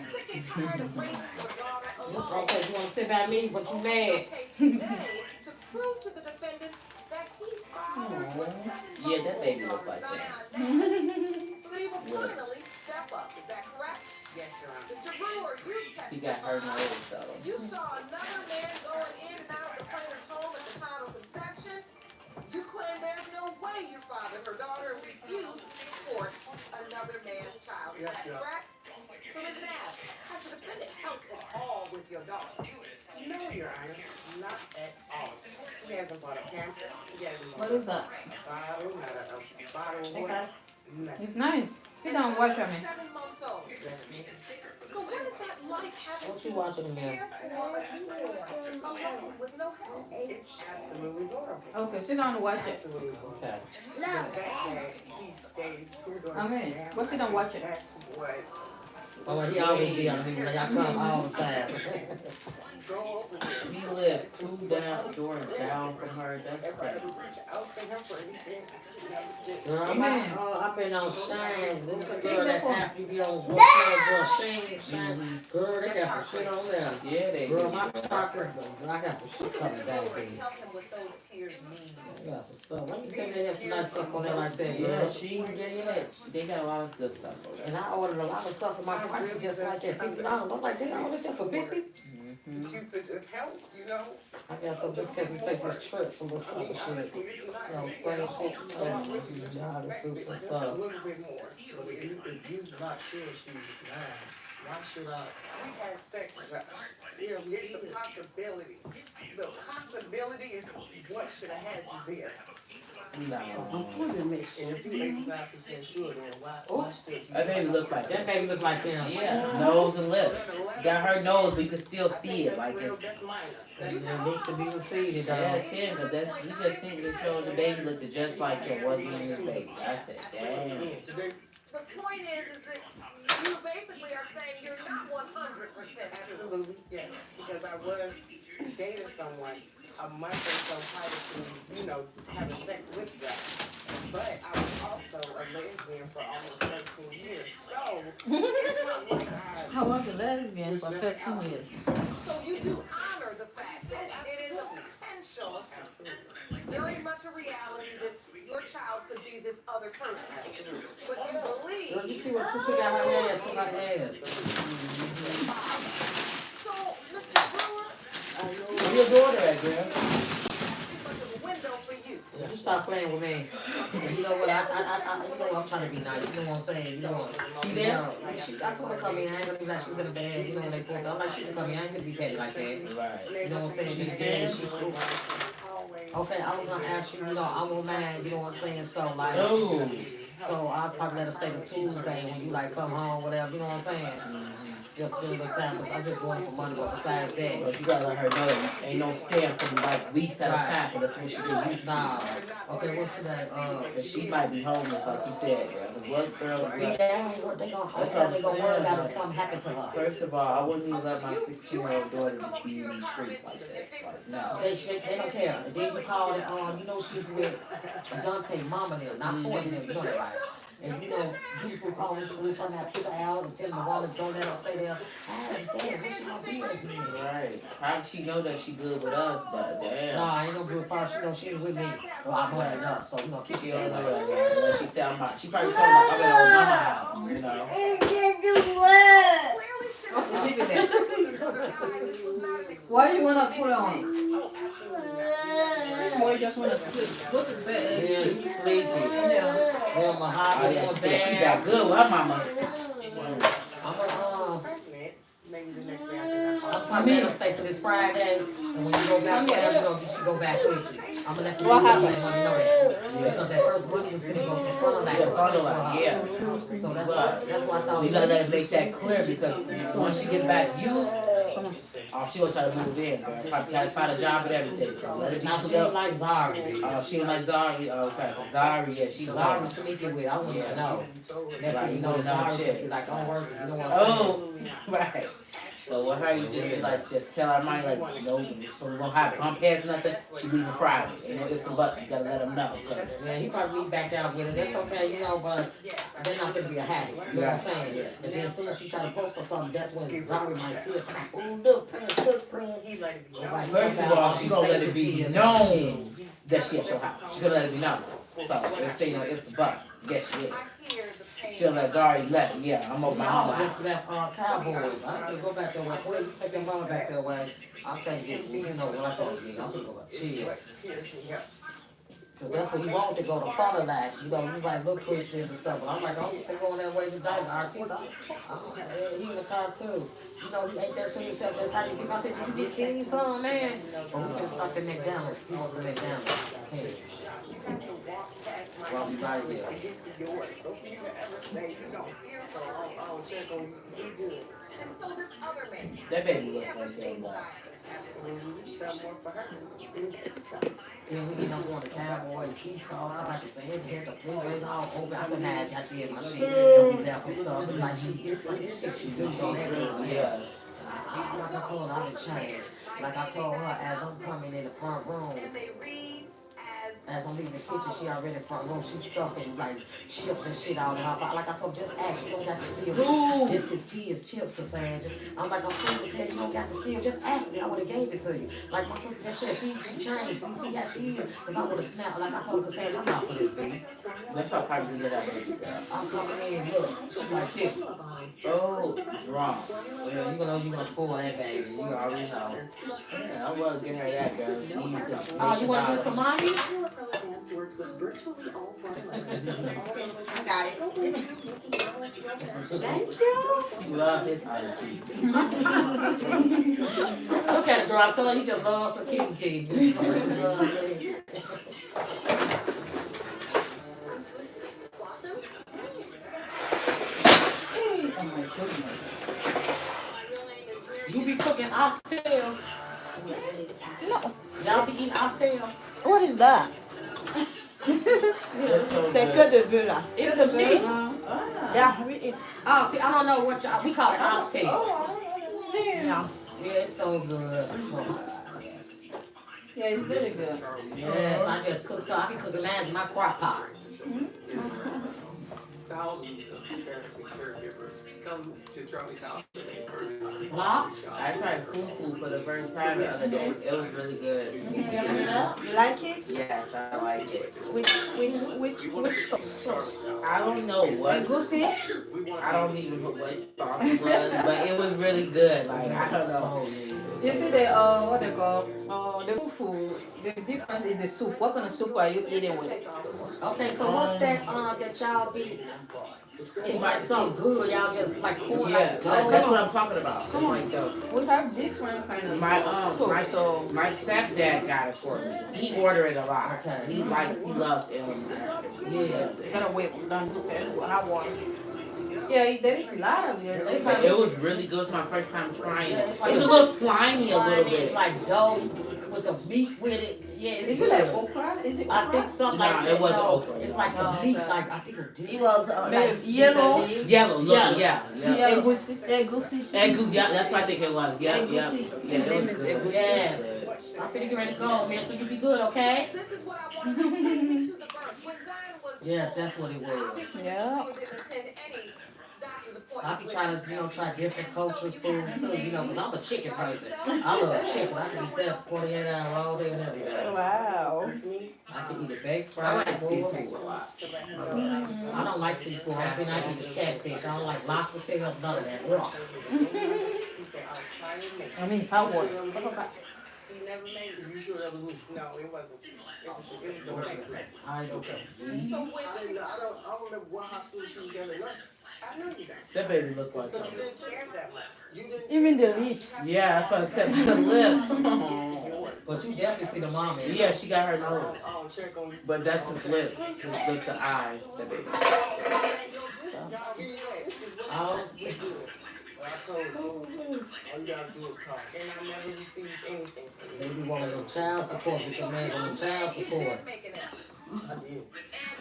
you want to sit by me, but you mad. To prove to the defendant that he fathered was Yeah, that baby look like that. so that he will finally step up. Is that correct? Yes, Your Honor. Mr. Brewer, you She got her testified nose, though. you saw another man going in and out of the plaintiff's home at the time of conception. You claim there's no way you fathered her daughter and refused to support another man's child. Is Yes, that Your Honor. correct? So, Ms. Nash, has the defendant helped at all with your daughter? No, Your Honor, not at all. He hasn't bought a pamper. He hasn't What bought is that? a bottle, not a bottle of Okay. water. Nothing. It's nice. Sit down, watch on me. 7 months old. So what is that like having What you watching again? care for a alone with no help? It's absolutely adorable. Okay, sit down and watch it. Absolutely adorable. Okay. The fact that he stays 2 doors Okay. down, Well, sit down, watch it. that's what. Oh, he always be on me, like I come all the time. Go over there. He lives 2 doors down from her. That's Everybody crazy. reach out to him for anything. Girl, Amen. I've been on Shine. What's the girl Amen. that app you be on? Shine. Girl, they got some shit on there. Yeah, they Girl, do. my stock is done. I got some shit coming down, baby. Help him with those tears mean. I got some stuff. Let me tell you, they got some nice stuff on there like that, Yeah, girl. they got a lot of good stuff over there. And I ordered a lot of stuff for my price is just like that, $50. I'm like, damn, this just for 50. Cute to just help, you know. I got some just because we take this trip for this other shit. You know, spring shit, job suits and A stuff. little bit more. If you're not sure she's mine, why should I? We had sex, Josh. Yeah, it's the possibility. The possibility is what should have had you there. No. And if you're 85% sure, then why still? That baby look like That baby look like him. Yeah, nose and lips. Got her nose, but you can still see it. Like it's. It needs to be receded, Yeah, though. it can, but that's you just think you showed the baby looked just like it wasn't even his baby. I said, damn. The point is that you basically are saying you're not 100% sure. Absolutely, yes. Because I was dating someone a month or so prior to, you know, having sex with them. But I was also a lesbian for almost 13 years. So, it's not like I was a lesbian for 13 years. So you do honor the fact that it is a potential, very much a reality that your child could be this other person. But you believe. Girl, you see what Tutu got her hair to my ass. So, Mr. Brewer, Where your daughter at, girl? too much of a window for you. You stop playing with me. You know what? You know I'm trying to be nice. You know what I'm saying? You know. She there? I told her to come in. I ain't gonna be like she was in the bed. You know when they put. I'm like she can come in. I ain't gonna be petty like that. Right. You know what I'm saying? She's there. She's cool. Okay, I was gonna ask you. You know, I'm a man. You know what I'm saying? So like. Oh. So I'll probably let her stay till Tuesday when you like come home, whatever. You know what I'm saying? Just spend a little time. Cause I'm just going for money. But besides that. But you gotta let her know ain't no stand for like weeks at a time for this when she do. Nah. Okay, what's today? Cause she might be homeless like you said, girl. The what girl? They gonna worry about if something happened to her. First of all, I wouldn't even let my 16-year-old daughter just be in these streets like this. Like, no. They don't care. And then you call it, you know she's with Dante mama there, not 20 there, you know that, right? And you know, people call in school talking about kick her out and tell the woman don't let her stay there. Ask damn, what she gonna be again? Right. How she know that she good with us, but damn. Nah, I ain't no good for her. She know she ain't with me. Well, I'm glad enough, so we gonna kick She her don't out. know that. She sound about. She probably talking about coming on mama house, you know. Okay, leave it there. Why you wanna put on? Boy just wanna sleep. Go to bed. Yeah, he's sleepy. Yeah. Well, my hobby, She got good with her mama. I'm gonna stay till this Friday, and when you go back, whatever, you should go back with you. I'm gonna let you What know happened? that. Because at first money was gonna go to Fun-O-Like. Yeah. So that's why I thought. We gotta let her make that clear because once she get back, she gonna try to move in, girl. Probably gotta find a job and everything. So let it be Now she clear. ain't like Zari. She ain't like Zari. Okay, Zari, yeah, she's Zari sneaky with. I wouldn't even know. Next thing you know, Zari just be like, don't work. You know what I'm saying? Right. So with her, you just be like, just tell her mind like, no, so we won't have bump heads, nothing. She leaving Friday. You know, it's a button. You gotta let them know. Yeah, he probably be back out with it. That's okay, you know, but they're not gonna be a habit. You know what I'm saying? And then as soon as she try to post or something, that's when Zari might see it. Like, oh, look, Prince. He like, First of all, she gonna let it be known that she at your house. She gonna let it be known. So if say, you know, it's a button. Yes, she is. She'll let Zari left. Yeah, I'm over my mama. Just left Cowboys. I have to go back that way. Where you take your mama back that way? I think you know what I thought. I'm gonna go back. Chill. Cause that's where he wanted to go to Fun-O-Like. You know, he's like little Christians and stuff. But I'm like, oh, they're going that way today. The artist, he in the car too. You know, he ate that to himself that time. I said, you get killing your son, man. Oh, we just stuck in McDonald's. He wants a McDonald's. Okay. Well, we right there. And so this other man, That baby look ever like seen that. Zion? Felt more for her. Then we end up going to Cowboy, he called somebody saying he had the refrigerator all open. I can imagine how she had my shit and we left and stuff. It's like it's like this shit she do so that girl. Yeah. Like I told her, I done changed. Like I told her, as I'm coming in the front room, as I'm leaving the kitchen, she already in the front room. She's stuffing like chips and shit out in her pocket. Like I told her, just ask. You don't got to steal. This his kids' chips, Cassandra. I'm like, I'm cool as hell. You don't got to steal. Just ask me. I would have gave it to you. Like my sister just said, see, she changed. See how she is. Because I would have snapped. Like I told her, Cassandra, I'm not for this, baby. Let's talk how you get that baby girl. I'm coming in, look, she like this. Oh, drunk. Yeah, you know you gonna spoil that baby. You already know. Yeah, I was getting her that girl. You want to get some money? I got it. Thank you. You love his attitude. Look at it, girl. I told her you just lost a king. Oh my goodness. You be cooking oxtail. No. Y'all be eating oxtail. What is that? C'est que de bœuf là. It's a meat. Yeah, we eat. Oh, see, I don't know what y'all, we call it oxtail. Yeah. Yeah, it's so good. Yes. Yeah, it's very good. Yes, I just cook, so I can cook mine in my crock pot. Thousands of parents and caregivers come to Charlie's house today. I tried food for the first time the other day. It was really good. You like it? Yes, I like it. Which sauce? I don't know what. Goosey? I don't even know what sauce it was, but it was really good. Like, I don't know. This is the what they call the fufu. The difference is the soup. What kind of soup are you eating with it? Okay, so what's that that y'all be? It's like so good, y'all just like cool. Yeah, like that's what I'm talking about. Come on. Like the, We have different kind of soup. my stepdad got it for me. He ordered it a lot. Okay. He loves it. Yeah, you gotta wait down to have one. Yeah, there is a lot of it. It was really good. It was my first time trying it. It's like It was a little slimy a little bit. It's like dough with the meat with it. Yeah, it's Is good. it like okra? Is it okra? I think something Nah, like that. it wasn't No, okra. It's like some meat. Like I think It was like yellow. Yellow, look, yeah. Egusi. Egu, yeah, that's what I think it was. Yeah. The name is Egusi. Yeah. I'm finna get ready to go, man. So you be good, okay? This is what I wanted to take me to the birth. When Zion was Yes, that's what it was. Yeah. I be trying to, try different cultures, food too, because I'm a chicken person. I love chicken. I can eat that 48 hours all day and every day. Wow. I can eat it baked, I fried, like boiled. seafood a lot. I don't like seafood. Only thing I eat is catfish. I don't like lobster tails, none of that. Ugh. I mean, how was it? You never made it. You sure that was me? No, it wasn't. It was a prank. I don't care. So when I don't remember what hospital she was at or nothing. I know you don't. That baby look like But her. you didn't care that much. You didn't. Even the lips. Yeah, that's what I said. The lips. But you definitely see the mom in it. Yeah, she got her nose. I'll check on you. But that's his lips. His lips and eyes. That baby. I told you, all you gotta do is call. And I never received anything from you. Maybe one of them child support. Get the man on the child support. I did. And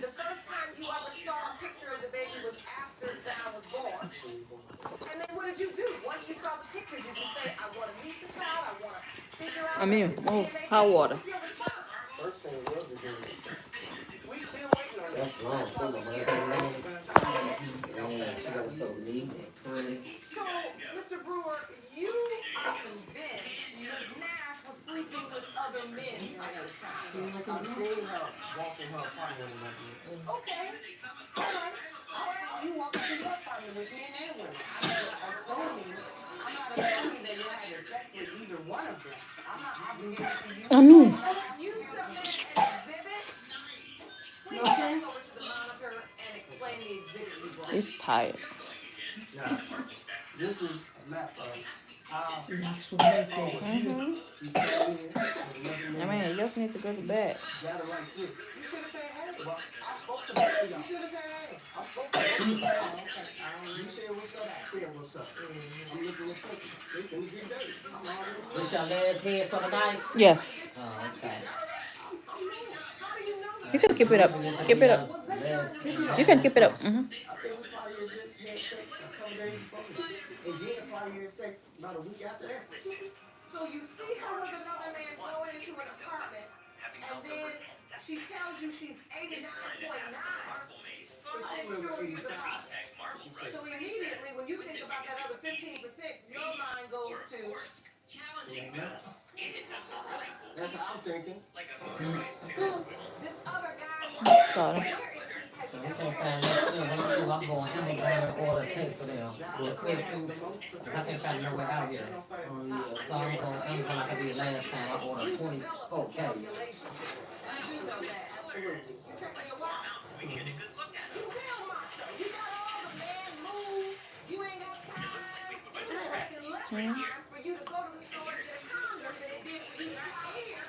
the first time you ever saw a picture of the baby was after John was born. And then what did you do? Once you saw the picture, did you say, I want to meet the child, I want to figure out... I mean, hot water. First thing was the DNA test. We still waiting on that. That's wrong, too, man. Yeah, she got so neat and pretty. So, Mr. Brewer, you are convinced Ms. Nash was sleeping with other men at the time. I've seen her walking her apartment with me. Okay. All right. Well, you walked into your apartment with men and women. I'm not assuming that you had sex with either one of them. I'm not obligated to you. I mean. You submit an exhibit. Please go over to the monitor and explain the exhibit you brought. He's tired. Now, this is a map of how I mean, you just need to go to bed. You gotta write this. You should have said, hey, well, I spoke to both of y'all. You should have said, hey, I spoke to both of y'all. You said what's up, I said what's up. I'm looking at pictures. They finna get dirty. I'm already This your last head for the night? Yes. Oh, okay. You can keep it up. Keep it up. You can keep it up. I think we probably just had sex a couple days before me. And then probably had sex about a week after that. So you see her with another man going into an apartment, and then she tells you she's 82.9. So immediately, when you think about that other 15%, your mind goes to... That's how I'm thinking. This other guy... Sorry. I'm going Amazon and order a case for them with quick food because I can't find nowhere out here. So I'm going Amazon like I did last time. I ordered 24 cases. For you to go to the store and get a condom that it did for you out here.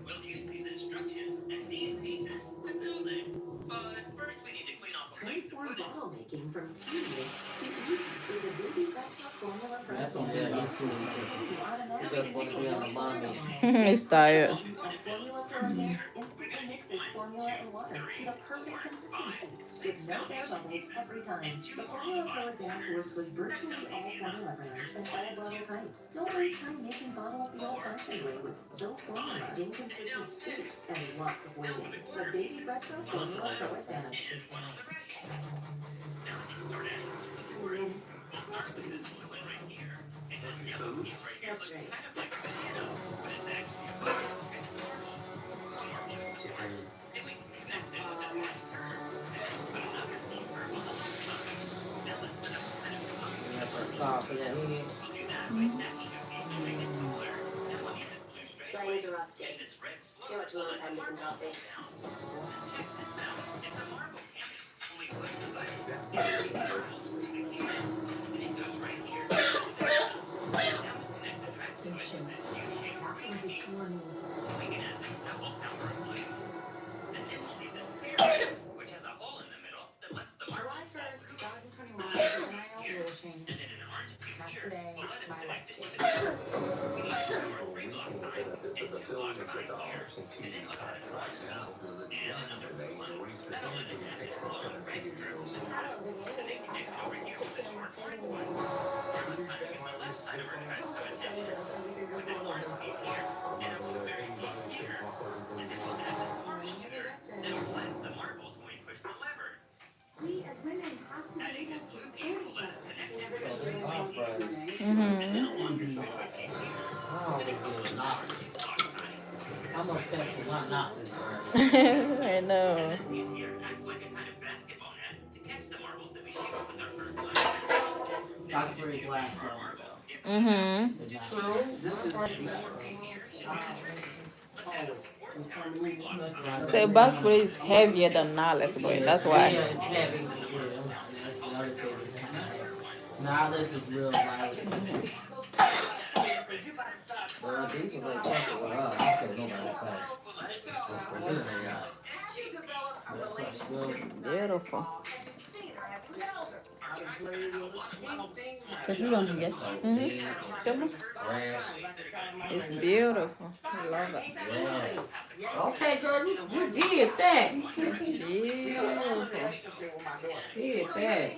We'll use these instructions and these pieces to build it. But first we need to clean off a place to put it. Bottle making from tedious to easy with a baby Brexit formula for That's gonna be a he's sleeping. He just want to be on the mommy. He's tired. formula for advanced instantly mixes formula and water to the perfect consistency with no air bubbles every time. The formula pro advanced works with virtually all formula brands and all bottle types. Don't waste time making bottles the old-fashioned way with spilled formula, inconsistent scoops, and lots of waiting. The baby Brexit formula pro advanced. That's right. Slang's a rough gig. Too much alone time missing coffee. Station. That was its warning. Which has a hole in the middle that lets the marble July 1st, 2021, the NIL rule change. That's the day my life changed. Benefits of the billions of dollars in TV contracts now delivered yesterday to raise facilities 6 and 17-year-olds. Oh, this is not. I'm obsessed with my knockers. I know. Box braids last longer though. True. This is So box braid is heavier than knotless braid. That's why. Yeah, it's heavy. Yeah, that's the other thing. It's kind of heavy. Knotless is real light. Well, they was like talking with us. I said nobody's fast. That's what they got. Beautiful. C'est toujours du guess. It's beautiful. I love it. Yes. Okay, girl, you did that. It's beautiful. Did that.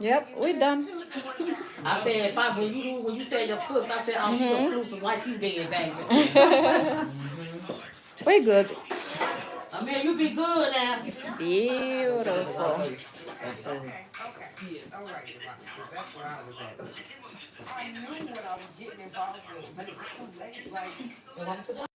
Yep, we're done. I said, if I when you said your sister, I said, oh, she exclusive like you did, baby. We're good. I mean, you be good now. It's beautiful. Okay. Yeah, all right. That's where I was at. I knew what I was getting involved with, but it was too late. Like,